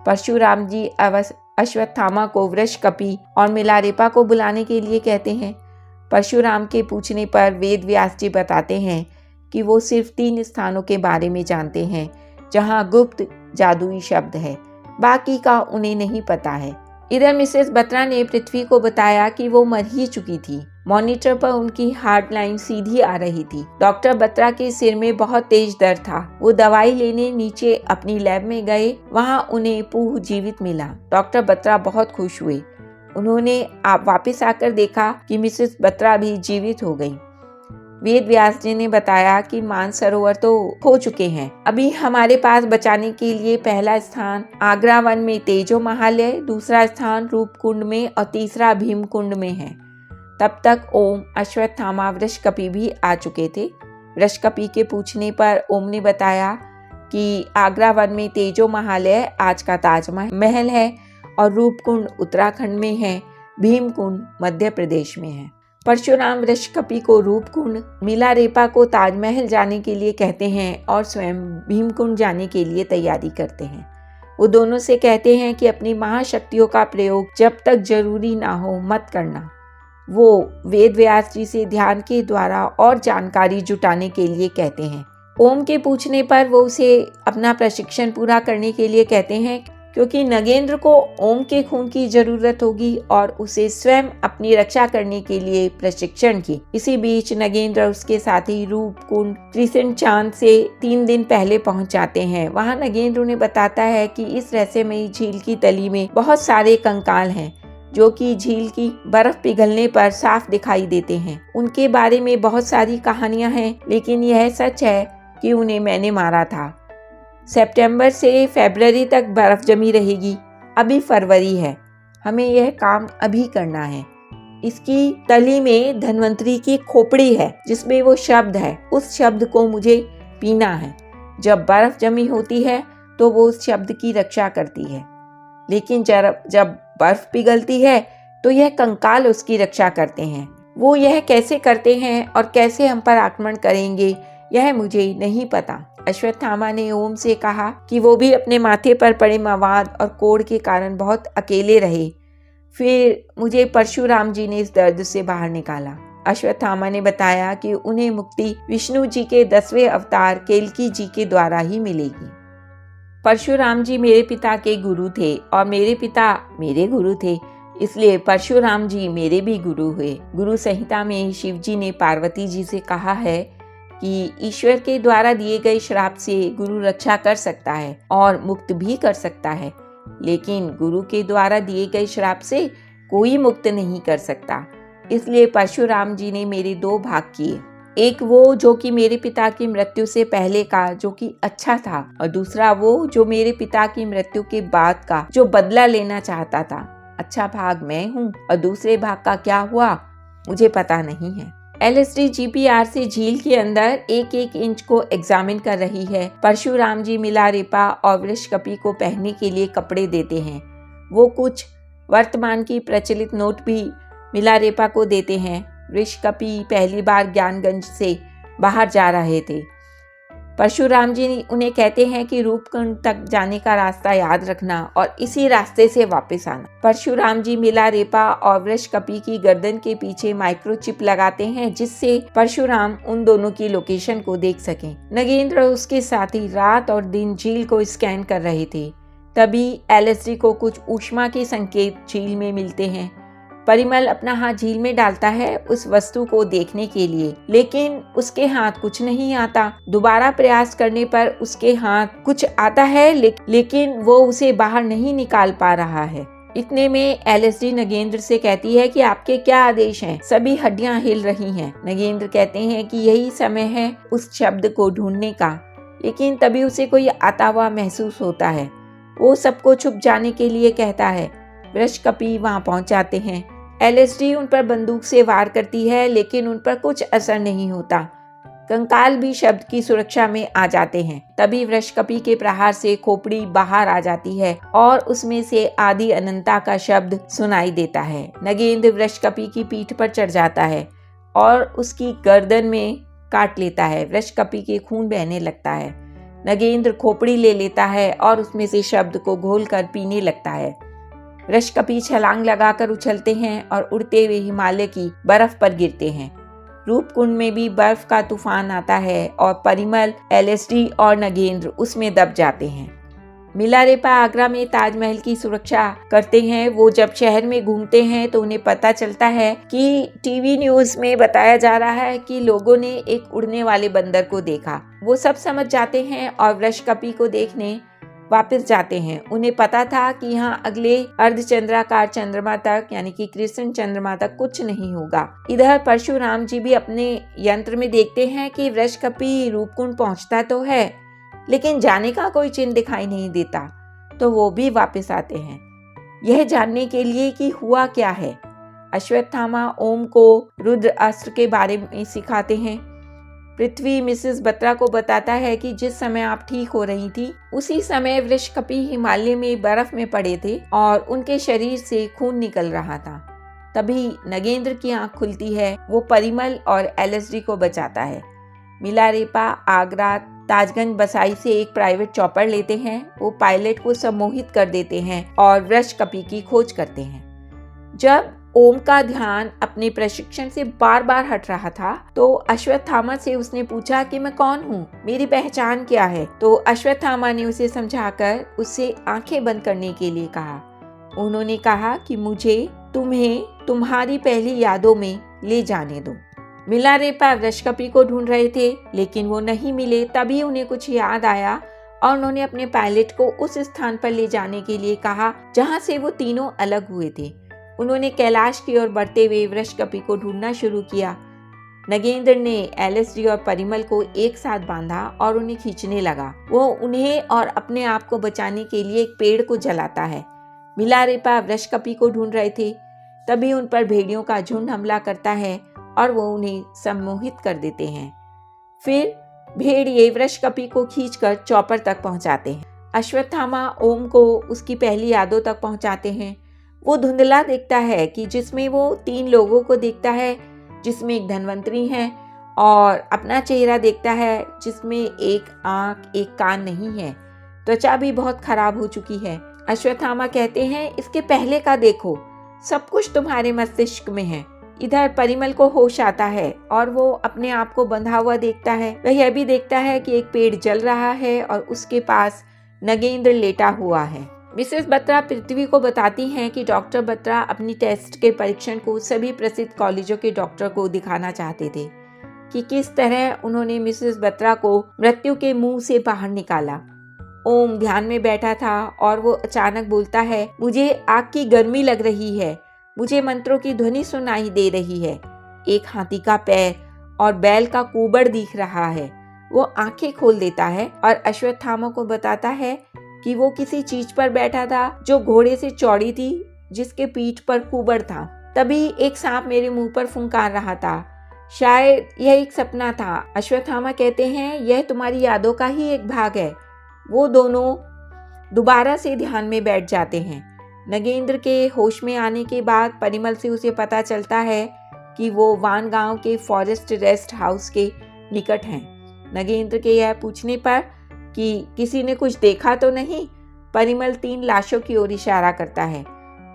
परशुराम जी अश्वत्थामा को वृषकपि और मिलारेपा को बुलाने के लिए कहते हैं। परशुराम के पूछने पर वेद व्यास जी बताते हैं कि वो सिर्फ 3 स्थानों के बारे में जानते हैं जहाँ गुप्त जादुई शब्द है, बाकी का उन्हें नहीं पता है। इधर मिसेस बत्रा ने पृथ्वी को बताया कि वो मर ही चुकी थी। मॉनिटर पर उनकी हार्ट लाइन सीधी आ रही थी। डॉक्टर बत्रा के सिर में बहुत तेज दर्द था। वो दवाई लेने नीचे अपनी लैब में गए। वहाँ उन्हें पूह जीवित मिला। डॉक्टर बत्रा बहुत खुश हुए। उन्होंने वापस आकर देखा कि मिसेस बत्रा भी जीवित हो गई। वेद व्यास जी ने बताया कि मानसरोवर तो हो चुके हैं। अभी हमारे पास बचाने के लिए पहला स्थान आगरा वन में तेजो महालय, दूसरा स्थान रूपकुंड में और तीसरा भीमकुंड में है। तब तक ओम, अश्वत्थामा, वृषकपि भी आ चुके थे। वृषकपि के पूछने पर ओम ने बताया कि आगरा वन में तेजो महालय आज का ताजमहल है और रूपकुंड उत्तराखंड में है, भीमकुंड मध्य प्रदेश में है। परशुराम वृषकपि को रूपकुंड, मिलारेपा को ताजमहल जाने के लिए कहते हैं और स्वयं भीमकुंड जाने के लिए तैयारी करते हैं। वो दोनों से कहते हैं कि अपनी महाशक्तियों का प्रयोग जब तक जरूरी ना हो मत करना। वो वेद व्यास जी से ध्यान के द्वारा और जानकारी जुटाने के लिए कहते हैं। ओम के पूछने पर वो उसे अपना प्रशिक्षण पूरा करने के लिए कहते हैं, क्योंकि नगेंद्र को ओम के खून की जरूरत होगी और उसे स्वयं अपनी रक्षा करने के लिए प्रशिक्षण की। इसी बीच नगेंद्र और उसके साथी रूपकुंड क्रिसेंट चांद से 3 दिन पहले पहुंच जाते हैं। वहां नगेंद्र उन्हें बताता है कि इस रहस्यमयी झील की तली में बहुत सारे कंकाल हैं, जो कि झील की बर्फ पिघलने पर साफ दिखाई देते हैं। उनके बारे में बहुत सारी कहानियां हैं, लेकिन यह सच है कि उन्हें मैंने मारा था। सितंबर से फरवरी तक बर्फ जमी रहेगी। अभी फरवरी है, हमें यह काम अभी करना है। इसकी तली में धन्वंतरी की खोपड़ी है, जिसमें वो शब्द है। उस शब्द को मुझे पीना है। जब बर्फ जमी होती है तो वो उस शब्द की रक्षा करती है, लेकिन जब बर्फ पिघलती है तो यह कंकाल उसकी रक्षा करते हैं। वो यह कैसे करते हैं और कैसे हम पर आक्रमण करेंगे, यह मुझे नहीं पता। अश्वत्थामा ने ओम से कहा कि वो भी अपने माथे पर पड़े मवाद और कोढ़ के कारण बहुत अकेले रहे। फिर मुझे परशुराम जी ने इस दर्द से बाहर निकाला। अश्वत्थामा ने बताया कि उन्हें मुक्ति विष्णु जी के 10वें अवतार केलकी जी के द्वारा ही मिलेगी। परशुराम जी मेरे पिता के गुरु थे और मेरे पिता मेरे गुरु थे, इसलिए परशुराम जी मेरे भी गुरु हुए। गुरु संहिता में शिव जी ने पार्वती जी से कहा है कि ईश्वर के द्वारा दिए गए श्राप से गुरु रक्षा कर सकता है और मुक्त भी कर सकता है, लेकिन गुरु के द्वारा दिए गए श्राप से कोई मुक्त नहीं कर सकता। इसलिए परशुराम जी ने मेरे 2 भाग किए, एक वो जो कि मेरे पिता की मृत्यु से पहले का, जो कि अच्छा था, और दूसरा वो जो मेरे पिता की मृत्यु के बाद का, जो बदला लेना चाहता था। अच्छा भाग मैं हूँ और दूसरे भाग का क्या हुआ मुझे पता नहीं है। LSD GPR से झील के अंदर एक एक इंच को एग्जामिन कर रही है। परशुराम जी मिलारेपा और वृषकपि को पहनने के लिए कपड़े देते हैं। वो कुछ वर्तमान की प्रचलित नोट भी मिलारेपा को देते हैं। वृषकपि पहली बार ज्ञानगंज से बाहर जा रहे थे। परशुराम जी उन्हें कहते हैं कि रूपकुंड तक जाने का रास्ता याद रखना और इसी रास्ते से वापस आना। परशुराम जी मिलारेपा और वृषकपि की गर्दन के पीछे माइक्रोचिप लगाते हैं, जिससे परशुराम उन दोनों की लोकेशन को देख सकें। नगेंद्र और उसके साथी रात और दिन झील को स्कैन कर रहे थे। तभी LSD को कुछ ऊष्मा के संकेत झील में मिलते हैं। परिमल अपना हाथ झील में डालता है उस वस्तु को देखने के लिए, लेकिन उसके हाथ कुछ नहीं आता। दोबारा प्रयास करने पर उसके हाथ कुछ आता है, लेकिन वो उसे बाहर नहीं निकाल पा रहा है। इतने में LSD नगेंद्र से कहती है कि आपके क्या आदेश हैं? सभी हड्डियां हिल रही हैं। नगेंद्र कहते हैं कि यही समय है उस शब्द को ढूंढने का, लेकिन तभी उसे कोई आता हुआ महसूस होता है। वो सबको छुप जाने के लिए कहता है। वृषकपि वहां पहुंच जाते हैं। LSD उन पर बंदूक से वार करती है, लेकिन उन पर कुछ असर नहीं होता। कंकाल भी शब्द की सुरक्षा में आ जाते हैं। तभी वृषकपि के प्रहार से खोपड़ी बाहर आ जाती है और उसमें से आदि अनंता का शब्द सुनाई देता है। नगेंद्र वृषकपि की पीठ पर चढ़ जाता है और उसकी गर्दन में काट लेता है। वृषकपि के खून बहने लगता है। नगेंद्र खोपड़ी ले लेता है और उसमें से शब्द को घोलकर पीने लगता है। वृषकपि छलांग लगाकर उछलते हैं और उड़ते हुए हिमालय की बर्फ पर गिरते हैं। रूपकुंड में भी बर्फ का तूफान आता है और परिमल, LSD और नगेंद्र उसमें दब जाते हैं। मिलारेपा आगरा में ताजमहल की सुरक्षा करते हैं। वो जब शहर में घूमते हैं तो उन्हें पता चलता है कि टीवी न्यूज में बताया जा रहा है कि लोगों ने एक उड़ने वाले बंदर को देखा। वो सब समझ जाते हैं और वृषकपि को देखने वापस जाते हैं। उन्हें पता था कि यहाँ अगले अर्धचंद्राकार चंद्रमा तक, यानी कि कृष्ण चंद्रमा तक कुछ नहीं होगा। इधर परशुराम जी भी अपने यंत्र में देखते हैं कि वृषकपि रूपकुंड पहुंचता तो है, लेकिन जाने का कोई चिन्ह दिखाई नहीं देता। तो वो भी वापस आते हैं, यह जानने के लिए कि हुआ क्या है। अश्वत्थामा ओम को रुद्र अस्त्र के बारे में सिखाते हैं। पृथ्वी मिसेस बत्रा को बताता है कि जिस समय आप ठीक हो रही थी, उसी समय वृषकपि हिमालय में बर्फ में पड़े थे और उनके शरीर से खून निकल रहा था। तभी नगेंद्र की आंख खुलती है। वो परिमल और LSD को बचाता है। मिलारेपा आगरा ताजगंज बसाई से एक प्राइवेट चॉपर लेते हैं। वो पायलट को सम्मोहित कर देते हैं और वृषकपि की खोज करते हैं। जब ओम का ध्यान अपने प्रशिक्षण से बार बार हट रहा था तो अश्वत्थामा से उसने पूछा कि मैं कौन हूँ, मेरी पहचान क्या है। तो अश्वत्थामा ने उसे समझाकर उससे आंखें बंद करने के लिए कहा। उन्होंने कहा कि मुझे तुम्हें तुम्हारी पहली यादों में ले जाने दो। मिलारेपा वृषकपि को ढूंढ रहे थे, लेकिन वो नहीं मिले। तभी उन्हें कुछ याद आया और उन्होंने अपने पायलट को उस स्थान पर ले जाने के लिए कहा जहाँ से वो तीनों अलग हुए थे। उन्होंने कैलाश की ओर बढ़ते हुए वृषकपि को ढूंढना शुरू किया। नगेंद्र ने LSD और परिमल को एक साथ बांधा और उन्हें खींचने लगा। वो उन्हें और अपने आप को बचाने के लिए एक पेड़ को जलाता है। मिलारेपा वृषकपि को ढूंढ रहे थे। तभी उन पर भेड़ियों का झुंड हमला करता है और वो उन्हें सम्मोहित कर देते हैं। फिर भेड़िए वृषकपि को खींचकर चॉपर तक पहुंचाते हैं। अश्वत्थामा ओम को उसकी पहली यादों तक पहुंचाते हैं। वो धुंधला देखता है कि जिसमें वो 3 लोगों को देखता है, जिसमें एक धनवंतरी है, और अपना चेहरा देखता है जिसमें एक आंख एक कान नहीं है। त्वचा भी बहुत खराब हो चुकी है। अश्वत्थामा कहते हैं इसके पहले का देखो, सब कुछ तुम्हारे मस्तिष्क में है। इधर परिमल को होश आता है और वो अपने आप को बंधा हुआ देखता है। वह यह भी देखता है कि एक पेड़ जल रहा है और उसके पास नगेंद्र लेटा हुआ है। मिसेस बत्रा पृथ्वी को बताती हैं कि डॉक्टर बत्रा अपनी टेस्ट के परीक्षण को सभी प्रसिद्ध कॉलेजों के डॉक्टर को दिखाना चाहते थे कि किस तरह उन्होंने मिसेस बत्रा को मृत्यु के मुंह से बाहर निकाला। ओम ध्यान में बैठा था और वो अचानक बोलता है, मुझे आग की गर्मी लग रही है, मुझे मंत्रों की ध्वनि सुनाई दे रही है। एक हाथी का पैर और बैल का कुबड़ दिख रहा है। वो आंखें खोल देता है और अश्वत्थामा को बताता है कि वो किसी चीज पर बैठा था जो घोड़े से चौड़ी थी, जिसके पीठ पर कुबड़ था। तभी एक सांप मेरे मुंह पर फुंकार रहा था। शायद यह एक सपना था। अश्वत्थामा कहते हैं यह तुम्हारी यादों का ही एक भाग है। वो दोनों दोबारा से ध्यान में बैठ जाते हैं। नगेंद्र के होश में आने के बाद परिमल से उसे पता चलता है कि वो वान गांव के फॉरेस्ट रेस्ट हाउस के निकट हैं। नगेंद्र के यह पूछने पर कि किसी ने कुछ देखा तो नहीं, परिमल 3 लाशों की ओर इशारा करता है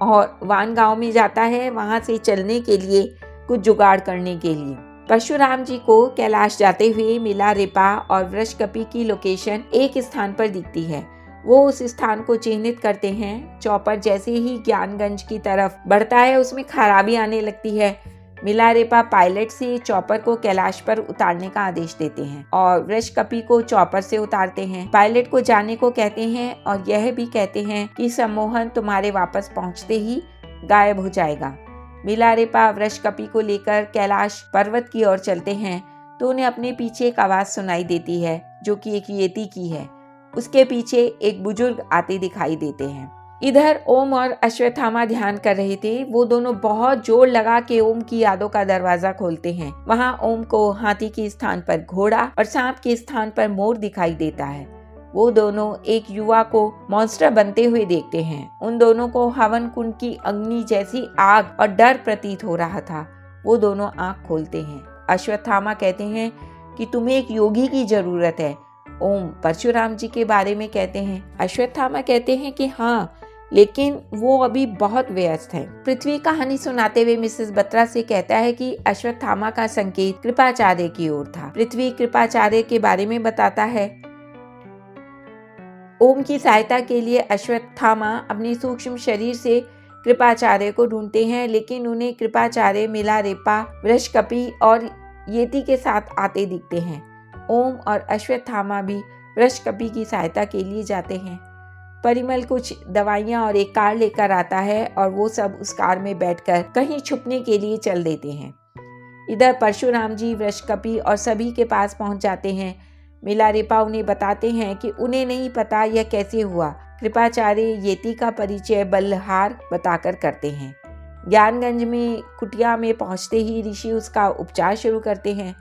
और वान गांव में जाता है, वहां से चलने के लिए कुछ जुगाड़ करने के लिए। परशुराम जी को कैलाश जाते हुए मिलारेपा और वृषकपि की लोकेशन एक स्थान पर दिखती है। वो उस स्थान को चिन्हित करते हैं। चौपर जैसे ही ज्ञानगंज की तरफ बढ़ता है उसमें खराबी आने लगती है। मिलारेपा पायलट से चौपर को कैलाश पर उतारने का आदेश देते हैं और वृषकपि को चौपर से उतारते हैं। पायलट को जाने को कहते हैं और यह भी कहते हैं कि सम्मोहन तुम्हारे वापस पहुंचते ही गायब हो जाएगा। मिलारेपा वृषकपि को लेकर कैलाश पर्वत की ओर चलते हैं तो उन्हें अपने पीछे एक आवाज सुनाई देती है जो कि एक येती की है। उसके पीछे एक बुजुर्ग आते दिखाई देते हैं। इधर ओम और अश्वत्थामा ध्यान कर रहे थे। वो दोनों बहुत जोर लगा के ओम की यादों का दरवाजा खोलते हैं। वहाँ ओम को हाथी के स्थान पर घोड़ा और सांप के स्थान पर मोर दिखाई देता है। वो दोनों एक युवा को मॉन्स्टर बनते हुए देखते हैं। उन दोनों को हवन कुंड की अग्नि जैसी आग और डर प्रतीत हो रहा था। वो दोनों आंख खोलते हैं। अश्वत्थामा कहते हैं कि तुम्हें एक योगी की जरूरत है। ओम परशुराम जी के बारे में कहते हैं। अश्वत्थामा कहते हैं कि हाँ, लेकिन वो अभी बहुत व्यस्त है। पृथ्वी कहानी सुनाते हुए मिसेस बत्रा से कहता है कि अश्वत्थामा का संकेत कृपाचार्य की ओर था। पृथ्वी कृपाचार्य के बारे में बताता है। ओम की सहायता के लिए अश्वत्थामा अपने सूक्ष्म शरीर से कृपाचार्य को ढूंढते हैं, लेकिन उन्हें कृपाचार्य मिलारेपा वृषकपि और येती के साथ आते दिखते हैं। ओम और अश्वत्थामा भी वृषकपि की सहायता के लिए जाते हैं। परिमल कुछ दवाइयाँ और एक कार लेकर आता है और वो सब उस कार में बैठकर कहीं छुपने के लिए चल देते हैं। इधर परशुराम जी वृषकपि और सभी के पास पहुंच जाते हैं। मिलारेपा उन्हें बताते हैं कि उन्हें नहीं पता यह कैसे हुआ। कृपाचार्य येती का परिचय बल्लहार बताकर करते हैं। ज्ञानगंज में कुटिया में पहुंचते ही ऋषि उसका उपचार शुरू करते हैं।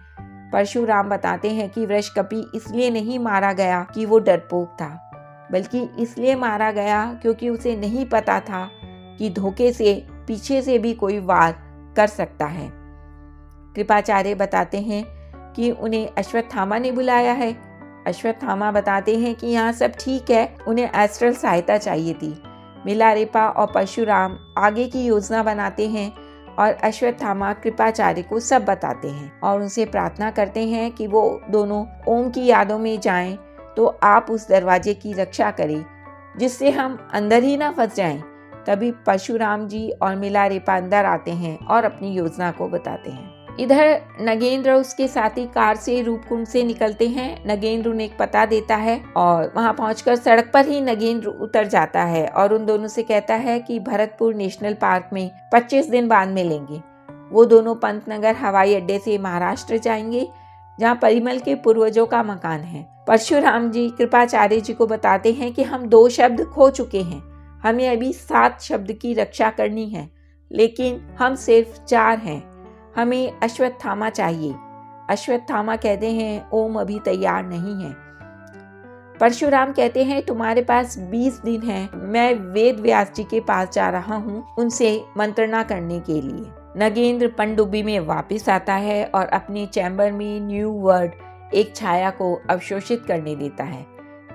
परशुराम बताते हैं कि वृषकपि इसलिए नहीं मारा गया कि वो डरपोक था, बल्कि इसलिए मारा गया क्योंकि उसे नहीं पता था कि धोखे से पीछे से भी कोई वार कर सकता है। कृपाचार्य बताते हैं कि उन्हें अश्वत्थामा ने बुलाया है। अश्वत्थामा बताते हैं कि यहाँ सब ठीक है, उन्हें एस्ट्रल सहायता चाहिए थी। मिलारेपा और परशुराम आगे की योजना बनाते हैं और अश्वत्थामा कृपाचार्य को सब बताते हैं और उनसे प्रार्थना करते हैं कि वो दोनों ओम की यादों में जाएं तो आप उस दरवाजे की रक्षा करें जिससे हम अंदर ही ना फंस जाएं। तभी परशुराम जी और मिलारेपा अंदर आते हैं और अपनी योजना को बताते हैं। इधर नगेंद्र उसके साथी कार से रूपकुंड से निकलते हैं। नगेंद्र उन्हें एक पता देता है और वहां पहुंचकर सड़क पर ही नगेंद्र उतर जाता है और उन दोनों से कहता है कि भरतपुर नेशनल पार्क में 25 दिन बाद मिलेंगे। वो दोनों पंतनगर हवाई अड्डे से महाराष्ट्र जाएंगे जहाँ परिमल के पूर्वजों का मकान है। परशुराम जी कृपाचार्य जी को बताते हैं कि हम 2 शब्द खो चुके हैं, हमें अभी 7 शब्द की रक्षा करनी है, लेकिन हम सिर्फ 4 हैं। हमें अश्वत्थामा चाहिए। अश्वत्थामा कहते हैं ओम अभी तैयार नहीं है। परशुराम कहते हैं तुम्हारे पास 20 दिन हैं, मैं वेद व्यास जी के पास जा रहा हूँ उनसे मंत्रणा करने के लिए। नगेंद्र पनडुब्बी में वापस आता है और अपने चैम्बर में न्यू वर्ड एक छाया को अवशोषित करने देता है।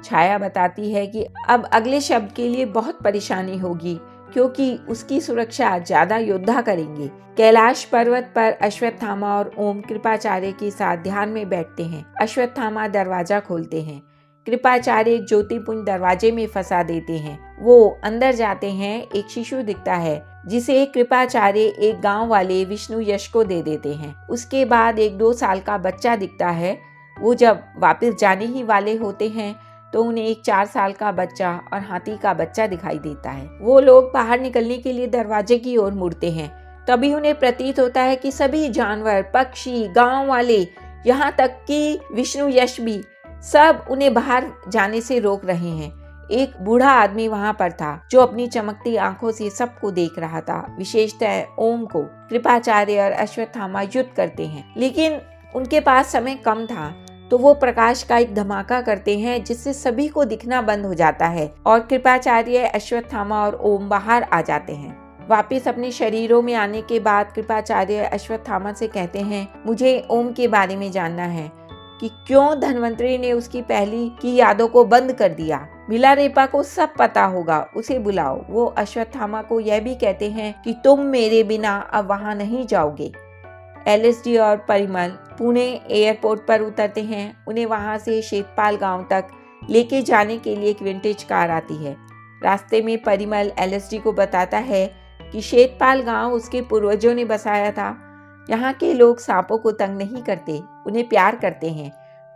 छाया बताती है कि अब अगले शब्द के लिए बहुत परेशानी होगी क्योंकि उसकी सुरक्षा ज्यादा योद्धा करेंगे। कैलाश पर्वत पर अश्वत्थामा और ओम कृपाचार्य के साथ ध्यान में बैठते हैं। अश्वत्थामा दरवाजा खोलते हैं। कृपाचार्य एक ज्योतिपुंज दरवाजे में फंसा देते हैं। वो अंदर जाते हैं। एक शिशु दिखता है जिसे कृपाचार्य एक गांव वाले विष्णु यश को दे देते हैं। उसके बाद एक 2 साल का बच्चा दिखता है। वो जब वापस जाने ही वाले होते हैं तो उन्हें एक 4 साल का बच्चा और हाथी का बच्चा दिखाई देता है। वो लोग बाहर निकलने के लिए दरवाजे की ओर मुड़ते हैं। तभी उन्हें प्रतीत होता है कि सभी जानवर, पक्षी, गांव वाले, यहाँ तक कि विष्णु यश भी सब उन्हें बाहर जाने से रोक रहे हैं। एक बूढ़ा आदमी वहां पर था जो अपनी चमकती आंखों से सबको देख रहा था, विशेषतः ओम को। कृपाचार्य और अश्वत्थामा युद्ध करते हैं, लेकिन उनके पास समय कम था, तो वो प्रकाश का एक धमाका करते हैं जिससे सभी को दिखना बंद हो जाता है और कृपाचार्य, अश्वत्थामा और ओम बाहर आ जाते हैं। वापिस अपने शरीरों में आने के बाद कृपाचार्य अश्वत्थामा से कहते हैं, मुझे ओम के बारे में जानना है कि क्यों धन्वंतरी ने उसकी पहली की यादों को बंद कर दिया। मिलारेपा को सब पता होगा, उसे बुलाओ। वो अश्वत्थामा को यह भी कहते हैं कि तुम मेरे बिना अब वहां नहीं जाओगे। एलएसडी और परिमल पुणे एयरपोर्ट पर उतरते हैं। उन्हें वहां से शेतपाल गांव तक लेके जाने के लिए एक विंटेज कार आती है। रास्ते में परिमल एलएसडी को बताता है कि शेतपाल गांव उसके पूर्वजों ने बसाया था। यहाँ के लोग सांपों को तंग नहीं करते, उन्हें प्यार करते हैं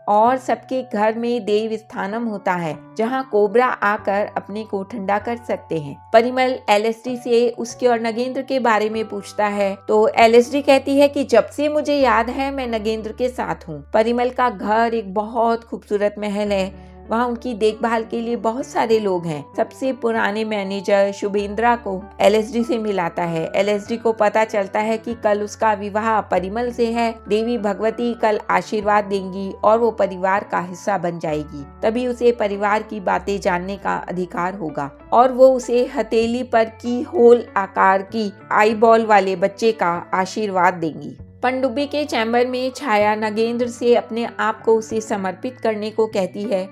और सबके घर में देव स्थानम होता है जहाँ कोबरा आकर अपने को ठंडा कर सकते हैं। परिमल एलएसडी से उसके और नगेंद्र के बारे में पूछता है तो एलएसडी कहती है कि जब से मुझे याद है मैं नगेंद्र के साथ हूँ। परिमल का घर एक बहुत खूबसूरत महल है, वहाँ उनकी देखभाल के लिए बहुत सारे लोग हैं। सबसे पुराने मैनेजर शुभेंद्रा को एलएसडी से मिलाता है। एलएसडी को पता चलता है कि कल उसका विवाह परिमल से है। देवी भगवती कल आशीर्वाद देंगी और वो परिवार का हिस्सा बन जाएगी। तभी उसे परिवार की बातें जानने का अधिकार होगा और वो उसे हथेली पर की होल आकार की आई बॉल वाले बच्चे का आशीर्वाद देंगी। पनडुब्बी के चैम्बर में छाया नगेंद्र से अपने आप को उसे समर्पित करने को कहती है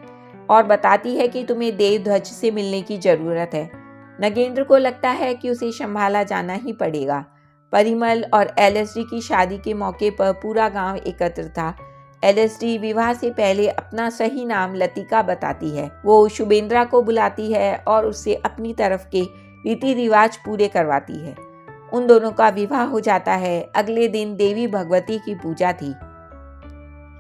और बताती है कि तुम्हें देवध्वज से मिलने की जरूरत है। नगेंद्र को लगता है कि उसे संभाला जाना ही पड़ेगा। परिमल और एलएसडी की शादी के मौके पर पूरा गांव एकत्र था। एलएसडी विवाह से पहले अपना सही नाम लतिका बताती है। वो शुभेंद्रा को बुलाती है और उससे अपनी तरफ के रीति रिवाज पूरे करवाती है। उन दोनों का विवाह हो जाता है। अगले दिन देवी भगवती की पूजा थी।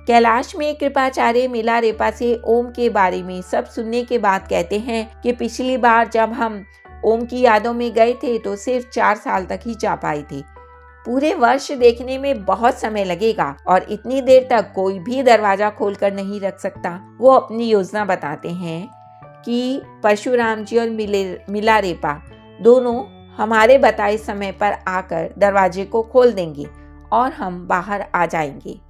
कैलाश में कृपाचार्य मिलारेपा से ओम के बारे में सब सुनने के बाद कहते हैं कि पिछली बार जब हम ओम की यादों में गए थे तो सिर्फ 4 साल तक ही जा पाए थे। पूरे वर्ष देखने में बहुत समय लगेगा और इतनी देर तक कोई भी दरवाजा खोलकर नहीं रख सकता। वो अपनी योजना बताते हैं कि परशुराम जी और मिलारेपा दोनों हमारे बताए समय पर आकर दरवाजे को खोल देंगे और हम बाहर आ जाएंगे।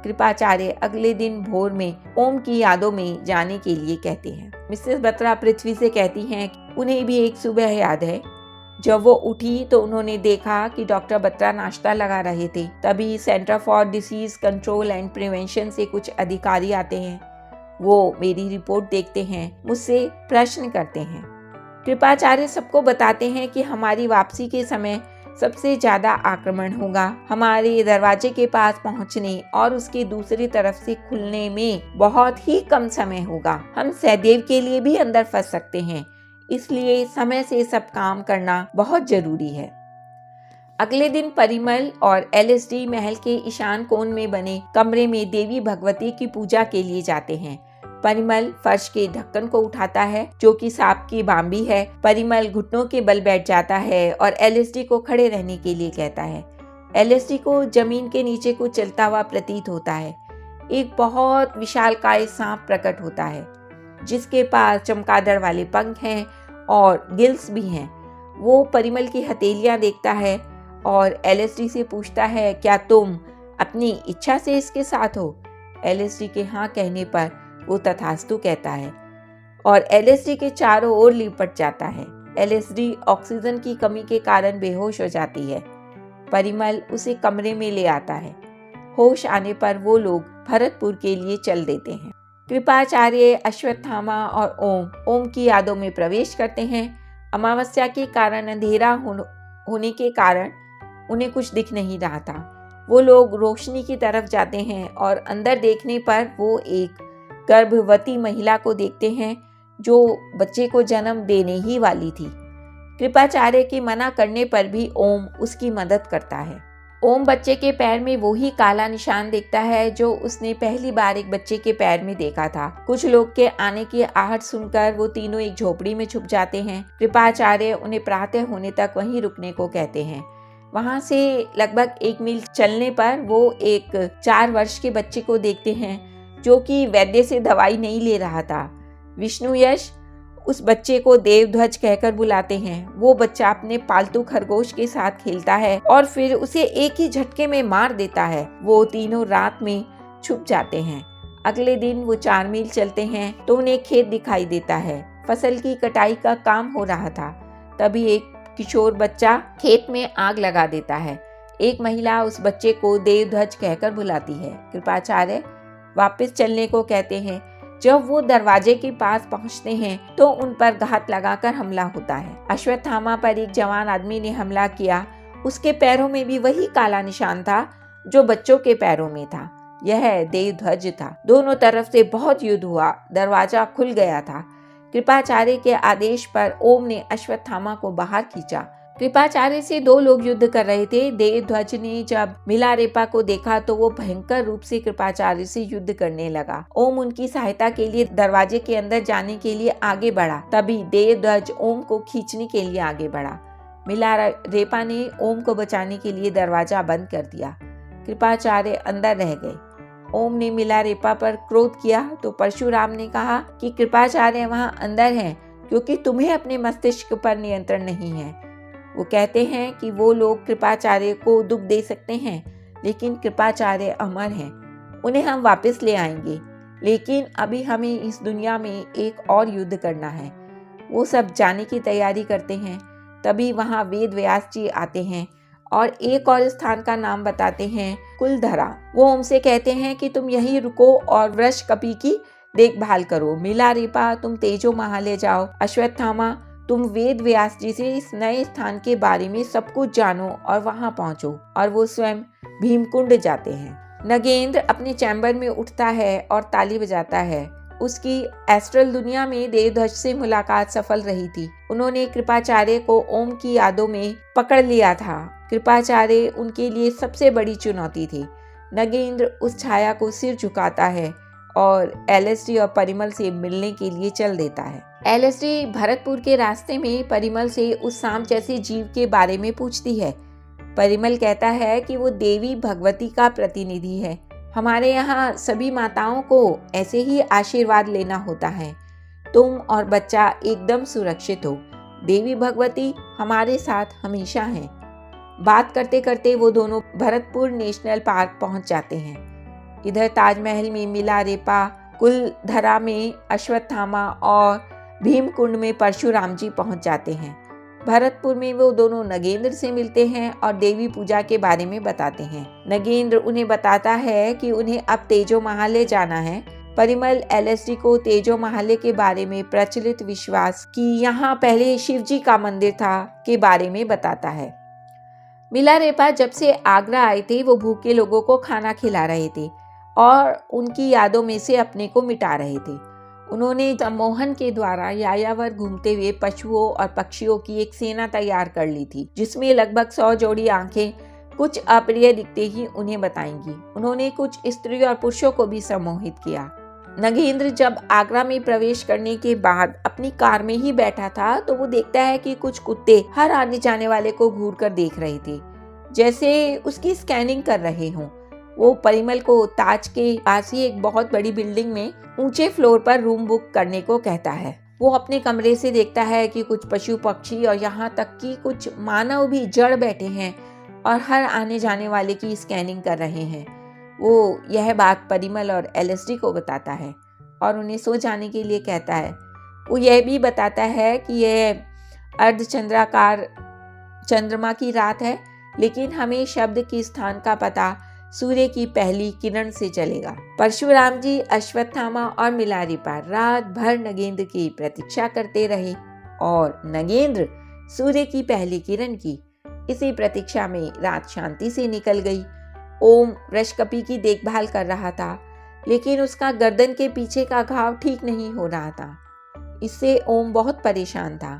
कृपाचार्य अगले दिन भोर में ओम की यादों में जाने के लिए कहते हैं। मिसेस बत्रा पृथ्वी से कहती हैं उन्हें भी एक सुबह याद है। जब वो उठी तो उन्होंने देखा कि डॉक्टर बत्रा नाश्ता लगा रहे थे। तभी centre for disease control and prevention से कुछ अधिकारी आते हैं। वो मेरी रिपोर्ट देखते हैं, मुझसे प्रश्न करते हैं। कृपाचार्य सबको बताते हैं कि हमारी वापसी के समय सबसे ज्यादा आक्रमण होगा। हमारे दरवाजे के पास पहुंचने और उसके दूसरी तरफ से खुलने में बहुत ही कम समय होगा। हम सहदेव के लिए भी अंदर फंस सकते हैं, इसलिए समय से सब काम करना बहुत जरूरी है। अगले दिन परिमल और एलएसडी महल के ईशान कोण में बने कमरे में देवी भगवती की पूजा के लिए जाते हैं। परिमल फर्श के ढक्कन को उठाता है जो कि सांप की बाम्बी है। परिमल घुटनों के बल बैठ जाता है और एलएसडी को खड़े रहने के लिए कहता है। एलएसडी को जमीन के नीचे कुछ चलता हुआ प्रतीत होता है। एक बहुत विशालकाय सांप प्रकट होता है जिसके पास चमगादड़ वाले पंख हैं और गिल्स भी हैं। वो परिमल की हथेलियां देखता है और एलएसडी से पूछता है, क्या तुम अपनी इच्छा से इसके साथ हो? एलएसडी के हाँ कहने पर वो तथास्तु कहता है और एलएसडी के चारों ओर लिपट जाता है। एलएसडी ऑक्सीजन की कमी के कारण बेहोश हो जाती है। परिमल उसे कमरे में ले आता है। होश आने पर वो लोग भरतपुर के लिए चल देते हैं। कृपाचार्य, अश्वत्थामा और ओम की यादों में प्रवेश करते हैं। अमावस्या के कारण अंधेरा होने के कारण उन्हें कुछ दिख नहीं रहा था। वो लोग रोशनी की तरफ जाते हैं और अंदर देखने पर वो एक गर्भवती महिला को देखते हैं जो बच्चे को जन्म देने ही वाली थी। कृपाचार्य के मना करने पर भी ओम उसकी मदद करता है। ओम बच्चे के पैर में वही काला निशान देखता है जो उसने पहली बार एक बच्चे के पैर में देखा था। कुछ लोग के आने की आहट सुनकर वो तीनों एक झोपड़ी में छुप जाते हैं। कृपाचार्य उन्हें प्रातः होने तक वहीं रुकने को कहते हैं। वहां से लगभग 1 मील चलने पर वो एक 4 वर्ष के बच्चे को देखते हैं जो कि वैद्य से दवाई नहीं ले रहा था। विष्णु यश उस बच्चे को देवध्वज कहकर बुलाते हैं। वो बच्चा अपने पालतू खरगोश के साथ खेलता है और फिर उसे एक ही झटके में मार देता है। वो तीनों रात में छुप जाते हैं। अगले दिन वो 4 मील चलते हैं तो उन्हें खेत दिखाई देता है। फसल की कटाई का काम हो रहा था। तभी एक किशोर बच्चा खेत में आग लगा देता है। एक महिला उस बच्चे को देवध्वज कहकर बुलाती है। कृपाचार्य वापस चलने को कहते हैं। जब वो दरवाजे के पास पहुंचते हैं तो उन पर घात लगाकर हमला होता है। अश्वत्थामा पर एक जवान आदमी ने हमला किया। उसके पैरों में भी वही काला निशान था जो बच्चों के पैरों में था। यह देवध्वज था। दोनों तरफ से बहुत युद्ध हुआ। दरवाजा खुल गया था। कृपाचार्य के आदेश पर ओम ने अश्वत्थामा को बाहर खींचा। कृपाचार्य से 2 लोग युद्ध कर रहे थे। देवध्वज ने जब मिलारेपा को देखा तो वो भयंकर रूप से कृपाचार्य से युद्ध करने लगा। ओम उनकी सहायता के लिए दरवाजे के अंदर जाने के लिए आगे बढ़ा। तभी देवध्वज ओम को खींचने के लिए आगे बढ़ा। मिलारेपा ने ओम को बचाने के लिए दरवाजा बंद कर दिया। कृपाचार्य अंदर रह गए। ओम ने मिलारेपा पर क्रोध किया तो परशुराम ने कहा कि कृपाचार्य वहां अंदर हैं क्योंकि तुम्हें अपने मस्तिष्क पर नियंत्रण नहीं है। वो कहते हैं कि वो लोग कृपाचार्य को दुख दे सकते हैं, लेकिन कृपाचार्य अमर हैं। उन्हें हम वापस ले आएंगे, लेकिन अभी हमें इस दुनिया में एक और युद्ध करना है। वो सब जाने की तैयारी करते हैं। तभी वहाँ वेद व्यास जी आते हैं और एक और स्थान का नाम बताते हैं, कुलधरा। वो उनसे कहते हैं कि तुम यहीं रुको और वृषकपि की देखभाल करो। मिलारेपा तुम तेजो महाले जाओ। अश्वत्थामा तुम वेद व्यास जी से इस नए स्थान के बारे में सब कुछ जानो और वहां पहुंचो। और वो स्वयं भीमकुंड जाते हैं। नगेंद्र अपने चैम्बर में उठता है और ताली बजाता है। उसकी एस्ट्रल दुनिया में देवध्वज से मुलाकात सफल रही थी। उन्होंने कृपाचार्य को ओम की यादों में पकड़ लिया था। कृपाचार्य उनके लिए सबसे बड़ी चुनौती थी। नगेंद्र उस छाया को सिर झुकाता है और एलएसडी और परिमल से मिलने के लिए चल देता है। एलएसडी भरतपुर के रास्ते में परिमल से उस सांप जैसे जीव के बारे में पूछती है। परिमल कहता है कि वो देवी भगवती का प्रतिनिधि है। हमारे यहाँ सभी माताओं को ऐसे ही आशीर्वाद लेना होता है। तुम और बच्चा एकदम सुरक्षित हो। देवी भगवती हमारे साथ हमेशा हैं। बात करते करते वो दोनों भरतपुर नेशनल पार्क पहुंच जाते हैं। इधर ताजमहल में मिलारेपा, कुलधरा में अश्वत्थामा और भीमकुंड में परशुराम जी पहुंच जाते हैं। भरतपुर में वो दोनों नगेंद्र से मिलते हैं और देवी पूजा के बारे में बताते हैं। नगेंद्र उन्हें बताता है कि उन्हें अब तेजो महाले जाना है। परिमल एलएसडी को तेजो महाले के बारे में प्रचलित विश्वास कि यहाँ पहले शिव जी का मंदिर था के बारे में बताता है। मिलारेपा जब से आगरा आए थे वो भूखे लोगों को खाना खिला रहे थे और उनकी यादों में से अपने को मिटा रहे थे। उन्होंने सम्मोहन के द्वारा यायावर घूमते हुए पशुओं और पक्षियों की एक सेना तैयार कर ली थी, जिसमें लगभग 100 जोड़ी आंखें कुछ अप्रिय दिखते ही उन्हें बताएंगी। उन्होंने कुछ स्त्री और पुरुषों को भी सम्मोहित किया। नगेंद्र जब आगरा में प्रवेश करने के बाद अपनी कार में ही बैठा था तो वो देखता है कि कुछ कुत्ते हर आने जाने वाले को घूर कर देख रहे थे, जैसे उसकी स्कैनिंग कर रहे हों। वो परिमल को ताज के पास ही एक बहुत बड़ी बिल्डिंग में ऊंचे फ्लोर पर रूम बुक करने को कहता है। वो अपने कमरे से देखता है कि कुछ पशु पक्षी और यहाँ तक कि कुछ मानव भी जड़ बैठे हैं और हर आने जाने वाले की स्कैनिंग कर रहे हैं। वो यह बात परिमल और एलएसडी को बताता है और उन्हें सो जाने के लिए कहता है। वो यह भी बताता है कि यह अर्धचंद्राकार चंद्रमा की रात है, लेकिन हमें शब्द के स्थान का पता सूर्य की पहली किरण से चलेगा। परशुराम जी, अश्वत्थामा और मिलारेपा रात भर नगेंद्र की प्रतीक्षा करते रहे और नगेंद्र सूर्य की पहली किरण की। इसी प्रतीक्षा में रात शांति से निकल गई। ओम वृषकपि की देखभाल कर रहा था, लेकिन उसका गर्दन के पीछे का घाव ठीक नहीं हो रहा था। इससे ओम बहुत परेशान था।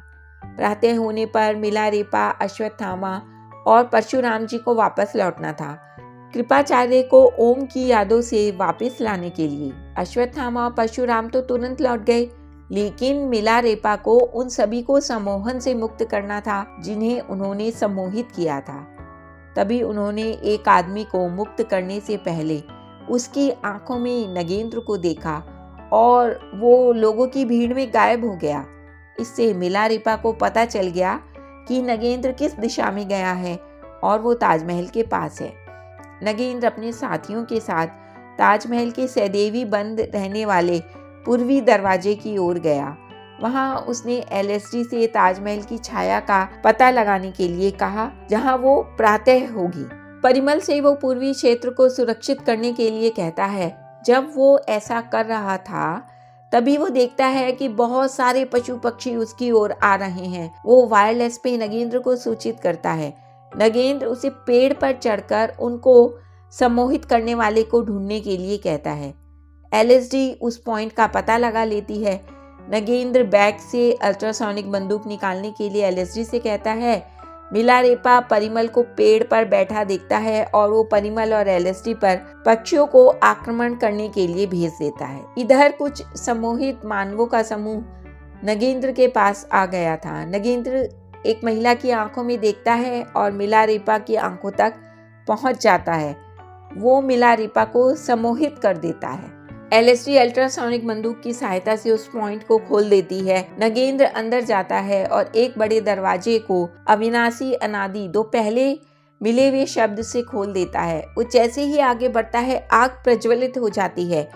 प्रातः होने पर मिलारेपा, अश्वत्थामा और परशुराम जी को वापस लौटना था। कृपाचार्य को ओम की यादों से वापस लाने के लिए अश्वत्थामा और परशुराम तो तुरंत लौट गए, लेकिन मिलारेपा को उन सभी को सम्मोहन से मुक्त करना था जिन्हें उन्होंने सम्मोहित किया था। तभी उन्होंने एक आदमी को मुक्त करने से पहले उसकी आंखों में नगेंद्र को देखा और वो लोगों की भीड़ में गायब हो गया। इससे मिलारेपा को पता चल गया कि नगेंद्र किस दिशा में गया है और वो ताजमहल के पास है। नगेंद्र अपने साथियों के साथ ताजमहल के सदैवी बंद रहने वाले पूर्वी दरवाजे की ओर गया। वहां उसने एलएसडी से ताजमहल की छाया का पता लगाने के लिए कहा, जहां वो प्रातः होगी। परिमल से वो पूर्वी क्षेत्र को सुरक्षित करने के लिए कहता है। जब वो ऐसा कर रहा था तभी वो देखता है कि बहुत सारे पशु पक्षी उसकी ओर आ रहे हैं। वो वायरलेस पे नगेंद्र को सूचित करता है। नगेंद्र उसे पेड़ पर चढ़कर उनको सम्मोहित करने वाले को ढूंढने के लिए कहता है। एलएसडी उस पॉइंट का पता लगा लेती है। नगेंद्र बैग से अल्ट्रासोनिक बंदूक निकालने के लिए एलएसडी से कहता है। मिलारेपा परिमल को पेड़ पर बैठा देखता है और वो परिमल और एलएसडी पर पक्षियों को आक्रमण करने के लिए भेज देता है। इधर कुछ सम्मोहित मानवों का समूह नगेंद्र के पास आ गया था। नगेंद्र एक महिला की आंखों में देखता है और मिलारेपा की आंखों तक पहुंच जाता है। वो मिलारेपा को सम्मोहित कर देता है। एलएसडी अल्ट्रासोनिक बंदूक की सहायता से उस पॉइंट को खोल देती है। नगेंद्र अंदर जाता है और एक बड़े दरवाजे को अविनाशी अनादि दो पहले मिले हुए शब्द से खोल देता है। वो जैसे ही आगे बढ़ता है आग प्रज्वलित हो जाती है।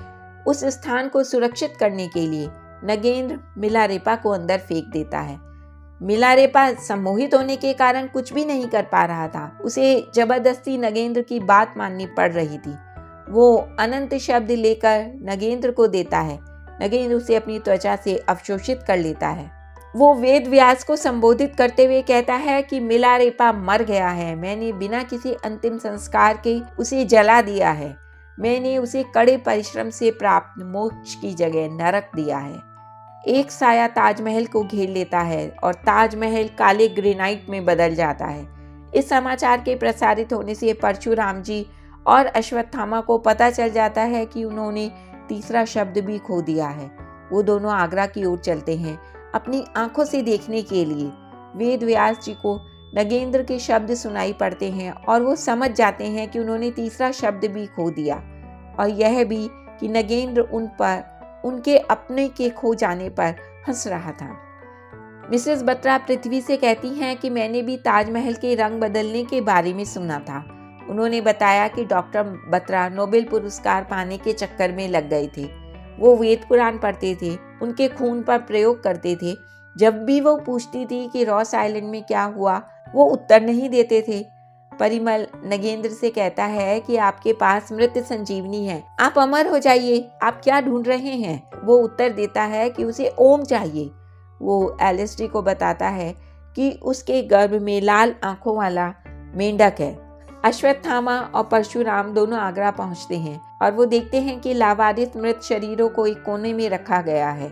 उस स्थान को सुरक्षित करने के लिए नगेंद्र मिलारेपा को अंदर फेंक देता है। मिलारेपा सम्मोहित होने के कारण कुछ भी नहीं कर पा रहा था। उसे जबरदस्ती नगेंद्र की बात माननी पड़ रही थी। वो अनंत शब्द लेकर नगेंद्र को देता है। नगेंद्र उसे अपनी त्वचा से अवशोषित कर लेता है। वो वेद व्यास को संबोधित करते हुए कहता है कि मिलारेपा मर गया है। मैंने बिना किसी अंतिम संस्कार के उसे जला दिया है। मैंने उसे कड़े परिश्रम से प्राप्त मोक्ष की जगह नरक दिया है। एक साया ताजमहल को घेर लेता है और ताजमहल काले ग्रेनाइट में बदल जाता है। इस समाचार के प्रसारित होने से परशुराम जी और अश्वत्थामा को पता चल जाता है कि उन्होंने तीसरा शब्द भी खो दिया है। वो दोनों आगरा की ओर चलते हैं अपनी आंखों से देखने के लिए। वेद व्यास जी को नगेंद्र के शब्द सुनाई पड़ते हैं और वो समझ जाते हैं कि उन्होंने तीसरा शब्द भी खो दिया, और यह भी कि नगेंद्र उन पर उनके अपने के खो जाने पर हंस रहा था। मिसेस बत्रा पृथ्वी से कहती हैं कि मैंने भी ताजमहल के रंग बदलने के बारे में सुना था। उन्होंने बताया कि डॉक्टर बत्रा नोबेल पुरस्कार पाने के चक्कर में लग गए थे। वो वेद पुराण पढ़ते थे, उनके खून पर प्रयोग करते थे। जब भी वो पूछती थी कि रॉस आइलैंड में क्या हुआ, वो उत्तर नहीं देते थे। परिमल नगेंद्र से कहता है कि आपके पास मृत संजीवनी है, आप अमर हो जाइए, आप क्या ढूंढ रहे हैं? वो उत्तर देता है कि उसे ओम चाहिए। वो एलएसडी को बताता है कि उसके गर्भ में लाल आंखों वाला मेंढक है। अश्वत्थामा और परशुराम दोनों आगरा पहुंचते हैं और वो देखते हैं कि लावारिस मृत शरीरों को एक कोने में रखा गया है।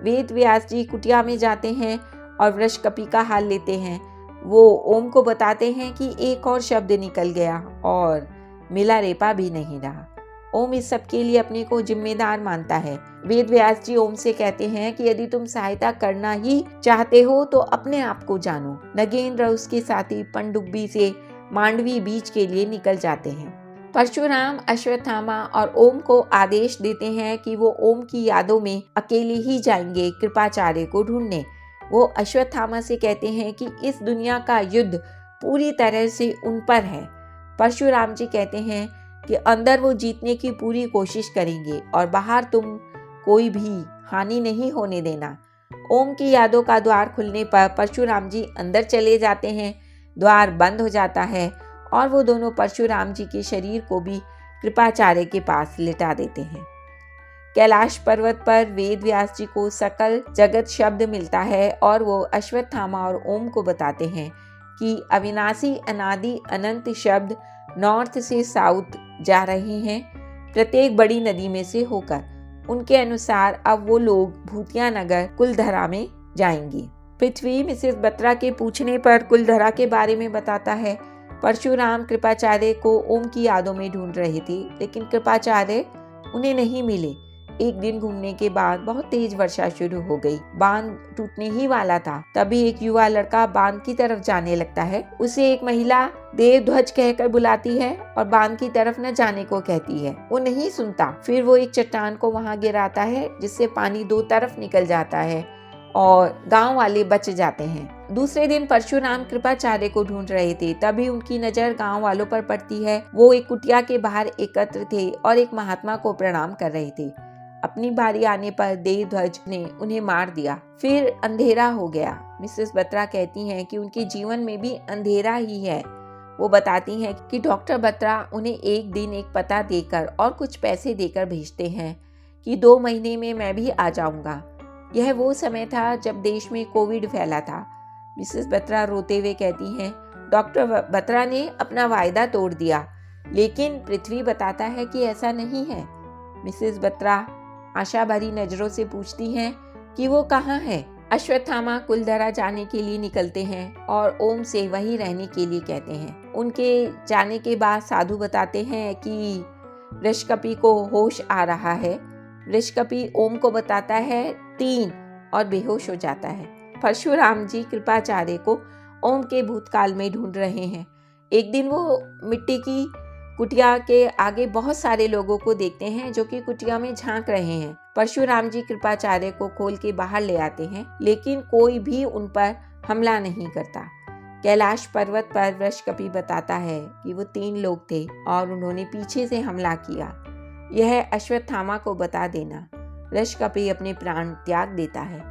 वेद व्यास जी कुटिया में जाते हैं और वृषकपि का हाल लेते हैं। वो ओम को बताते हैं कि एक और शब्द निकल गया और मिलारेपा भी नहीं रहा। ओम इस सब के लिए अपने को जिम्मेदार मानता है। वेद व्यास जी ओम से कहते हैं कि यदि तुम सहायता करना ही चाहते हो तो अपने आप को जानो। नगेंद्र और उसके साथी पनडुब्बी से मांडवी बीच के लिए निकल जाते हैं। परशुराम अश्वत्थामा और ओम को आदेश देते हैं कि वो ओम की यादों में अकेले ही जाएंगे कृपाचार्य को ढूंढने। वो अश्वत्थामा से कहते हैं कि इस दुनिया का युद्ध पूरी तरह से उन पर है। परशुराम जी कहते हैं कि अंदर वो जीतने की पूरी कोशिश करेंगे और बाहर तुम कोई भी हानि नहीं होने देना। ओम की यादों का द्वार खुलने पर परशुराम जी अंदर चले जाते हैं। द्वार बंद हो जाता है और वो दोनों परशुराम जी के शरीर को भी कृपाचार्य के पास लिटा देते हैं। कैलाश पर्वत पर वेद व्यास जी को सकल जगत शब्द मिलता है और वो अश्वत्थामा और ओम को बताते हैं कि अविनाशी अनादि अनंत शब्द नॉर्थ से साउथ जा रहे हैं, प्रत्येक बड़ी नदी में से होकर। उनके अनुसार अब वो लोग भूतिया नगर कुलधरा में जाएंगे। पृथ्वी मिसेस बत्रा के पूछने पर कुलधरा के बारे में बताता है। परशुराम कृपाचार्य को ओम की यादों में ढूंढ रहे थे, लेकिन कृपाचार्य उन्हें नहीं मिले। एक दिन घूमने के बाद बहुत तेज वर्षा शुरू हो गई। बांध टूटने ही वाला था, तभी एक युवा लड़का बांध की तरफ जाने लगता है। उसे एक महिला देवध्वज कहकर बुलाती है और बांध की तरफ न जाने को कहती है। वो नहीं सुनता। फिर वो एक चट्टान को वहां गिराता है, जिससे पानी दो तरफ निकल जाता है। और गांव वाले बच जाते हैं। दूसरे दिन परशुराम कृपाचार्य को ढूंढ रहे थे, तभी उनकी नजर गांव वालों पर पड़ती है। वो एक कुटिया के बाहर एकत्र थे और एक महात्मा को प्रणाम कर रहे थे। अपनी बारी आने पर देवध्वज ने उन्हें मार दिया। फिर अंधेरा हो गया। मिसेस बत्रा कहती हैं कि उनके जीवन में भी अंधेरा ही है। वो बताती हैं कि डॉक्टर बत्रा उन्हें एक दिन एक पता देकर और कुछ पैसे देकर भेजते हैं कि 2 महीने में मैं भी आ जाऊंगा। यह वो समय था जब देश में कोविड फैला था। मिसेस बत्रा रोते हुए कहती हैं, डॉक्टर बत्रा ने अपना वायदा तोड़ दिया, लेकिन पृथ्वी बताता है कि ऐसा नहीं है। मिसेस बत्रा आशा भरी नजरों से पूछती हैं कि वो कहाँ है। अश्वत्थामा कुलधरा जाने के लिए निकलते हैं और ओम से वहीं रहने के लिए कहते हैं। उनके जाने के बाद साधु बताते हैं कि वृषकपि को होश आ रहा है। वृषकपि ओम को बताता है 3 और बेहोश हो जाता है। परशुराम जी कृपाचार्य को ओम के भूतकाल में ढूंढ रहे हैं। एक दिन वो मिट्टी की कुटिया के आगे बहुत सारे लोगों को देखते हैं जो कि कुटिया में झांक रहे हैं। परशुराम जी कृपाचार्य को खोल के बाहर ले आते हैं, लेकिन कोई भी उन पर हमला नहीं करता। कैलाश पर्वत पर वृषकपि बताता है कि वो 3 लोग थे और उन्होंने पीछे से हमला किया। यह अश्वत्थामा को बता देना। वृषकपि अपने प्राण त्याग देता है।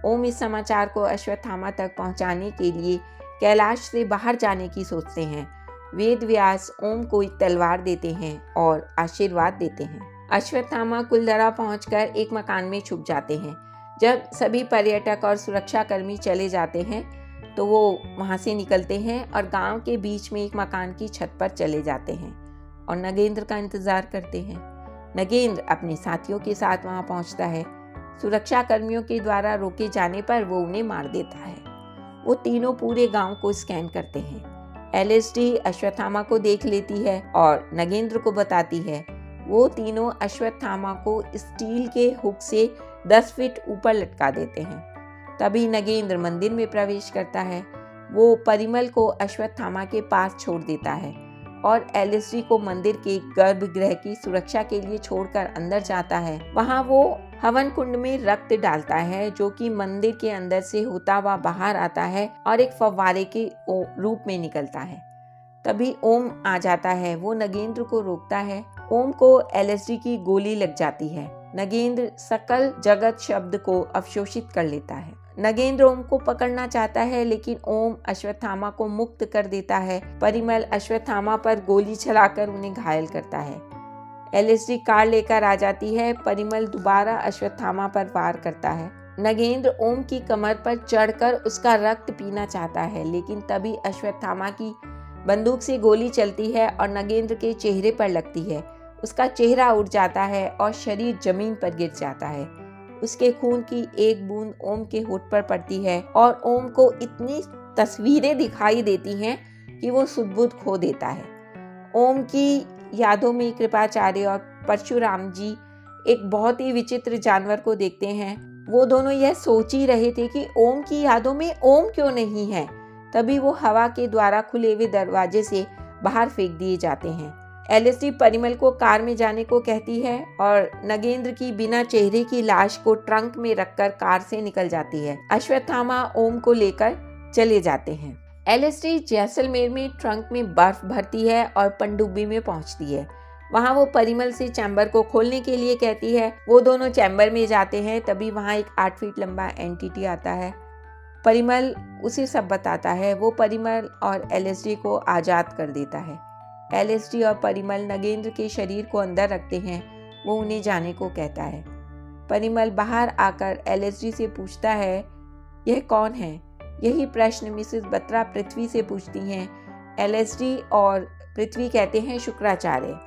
ओम इस समाचार को अश्वत्थामा तक पहुंचाने के लिए कैलाश से बाहर जाने की सोचते हैं। वेद व्यास ओम को एक तलवार देते हैं और आशीर्वाद देते हैं। अश्वत्थामा कुलधरा पहुंचकर एक मकान में छुप जाते हैं। जब सभी पर्यटक और सुरक्षा कर्मी चले जाते हैं तो वो वहां से निकलते हैं और गांव के बीच में एक मकान की छत पर चले जाते हैं और नगेंद्र का इंतजार करते हैं। नगेंद्र अपने साथियों के साथ वहां पहुंचता है। सुरक्षा कर्मियों के द्वारा रोके जाने पर वो उन्हें मार देता है। वो तीनों पूरे गांव को स्कैन करते हैं। एलएसडी अश्वत्थामा को देख लेती है और नगेंद्र को बताती है। वो तीनों अश्वत्थामा को स्टील के हुक से 10 फीट ऊपर लटका देते हैं। तभी नगेंद्र मंदिर में प्रवेश करता है। वो परिमल को अश्वत्थामा के पास छोड़ देता है और एलएसडी को मंदिर के गर्भगृह की सुरक्षा के लिए छोड़कर अंदर जाता है। वहां वो हवन कुंड में रक्त डालता है जो कि मंदिर के अंदर से होता हुआ बाहर आता है और एक फव्वारे के रूप में निकलता है। तभी ओम आ जाता है। वो नगेंद्र को रोकता है। ओम को एलएसडी की गोली लग जाती है। नगेंद्र सकल जगत शब्द को अवशोषित कर लेता है। नगेंद्र ओम को पकड़ना चाहता है, लेकिन ओम अश्वत्थामा को मुक्त कर देता है। परिमल अश्वत्थामा पर गोली चलाकर उन्हें घायल करता है। एलएसडी कार लेकर आ जाती है। परिमल दोबारा अश्वत्थामा पर वार करता है। नगेंद्र ओम की कमर पर चढ़कर उसका रक्त पीना चाहता है, लेकिन तभी अश्वत्थामा की बंदूक से गोली चलती है और नगेंद्र के चेहरे पर लगती है। उसका चेहरा उड़ जाता है और शरीर जमीन पर गिर जाता है। उसके खून की एक बूंद ओम के होठ पर पड़ती है और ओम को इतनी तस्वीरें दिखाई देती हैं कि वो सुध-बुध खो देता है। ओम की यादों में कृपाचार्य और परशुराम जी एक बहुत ही विचित्र जानवर को देखते हैं। वो दोनों यह सोच ही रहे थे कि ओम की यादों में ओम क्यों नहीं है। तभी वो हवा के द्वारा खुले हुए दरवाजे से बाहर फेंक दिए जाते हैं। एलएसडी परिमल को कार में जाने को कहती है और नगेंद्र की बिना चेहरे की लाश को ट्रंक में रखकर कार से निकल जाती है। अश्वत्थामा ओम को लेकर चले जाते हैं। एलएसडी जैसलमेर में ट्रंक में बर्फ भरती है और पनडुब्बी में पहुंचती है। वहां वो परिमल से चैम्बर को खोलने के लिए कहती है। वो दोनों चैम्बर में जाते हैं। तभी वहां एक 8 फीट लंबा एंटिटी आता है। परिमल उसे सब बताता है। वो परिमल और एलएसडी को आज़ाद कर देता है। एलएसडी और परिमल नगेंद्र के शरीर को अंदर रखते हैं। वो उन्हें जाने को कहता है। परिमल बाहर आकर एलएसडी से पूछता है, यह कौन है? यही प्रश्न मिसेस बत्रा पृथ्वी से पूछती हैं। एलएसडी और पृथ्वी कहते हैं शुक्राचार्य।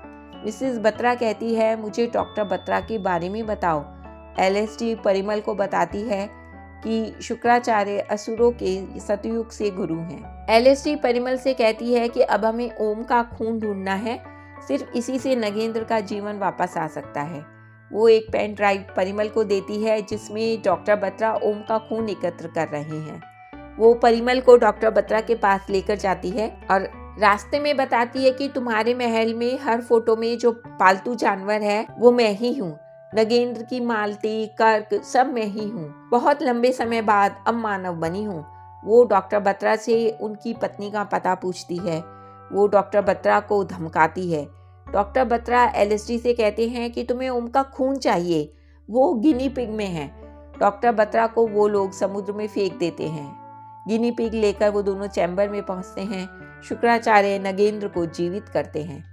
मिसेस बत्रा कहती है, मुझे डॉक्टर बत्रा के बारे में बताओ। एलएसडी परिमल को बताती है कि शुक्राचार्य असुरों के सतयुग से गुरु हैं। एलएसडी परिमल से कहती है कि अब हमें ओम का खून ढूंढना है। सिर्फ इसी से नगेंद्र का जीवन वापस आ सकता है। वो एक पेन ड्राइव परिमल को देती है जिसमें डॉक्टर बत्रा ओम का खून एकत्र कर रहे हैं। वो परिमल को डॉक्टर बत्रा के पास लेकर जाती है और रास्ते में बताती है कि तुम्हारे महल में हर फोटो में जो पालतू जानवर है वो मैं ही हूँ। नगेंद्र की मालती, कर्क सब मैं ही हूँ। बहुत लंबे समय बाद अब मानव बनी हूँ। वो डॉक्टर बत्रा से उनकी पत्नी का पता पूछती है। वो डॉक्टर बत्रा को धमकाती है। डॉक्टर बत्रा एलएसडी से कहते हैं कि तुम्हें ओम का खून चाहिए, वो गिनी पिग में है। डॉक्टर बत्रा को वो लोग समुद्र में फेंक देते हैं। गिनी पिग लेकर वो दोनों चैम्बर में पहुंचते हैं। शुक्राचार्य नगेंद्र को जीवित करते हैं।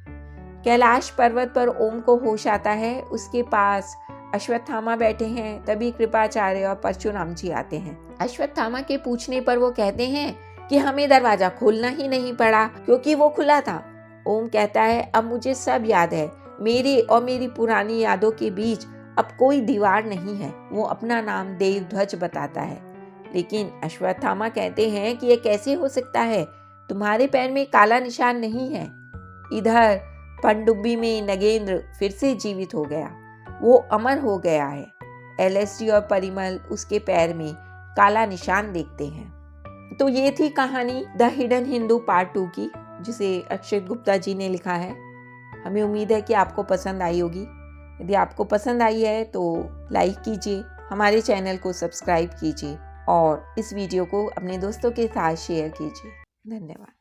कैलाश पर्वत पर ओम को होश आता है। उसके पास अश्वत्थामा बैठे हैं। तभी कृपाचार्य और परशुराम जी आते हैं। अश्वत्थामा के पूछने पर वो कहते हैं कि हमें दरवाजा खोलना ही नहीं पड़ा क्योंकि वो खुला था। ओम कहता है, अब मुझे सब याद है। मेरे और मेरी पुरानी यादों के बीच अब कोई दीवार नहीं है। वो अपना नाम देवध्वज बताता है। लेकिन अश्वत्थामा कहते हैं कि ये कैसे हो सकता है, तुम्हारे पैर में काला निशान नहीं है। इधर पनडुब्बी में नगेंद्र फिर से जीवित हो गया। वो अमर हो गया है। एलएसडी और परिमल उसके पैर में काला निशान देखते हैं। तो ये थी कहानी द हिडन हिंदू पार्ट 2 की, जिसे अक्षत गुप्ता जी ने लिखा है। हमें उम्मीद है कि आपको पसंद आई होगी। यदि आपको पसंद आई है तो लाइक कीजिए, हमारे चैनल को सब्सक्राइब कीजिए और इस वीडियो को अपने दोस्तों के साथ शेयर कीजिए। धन्यवाद।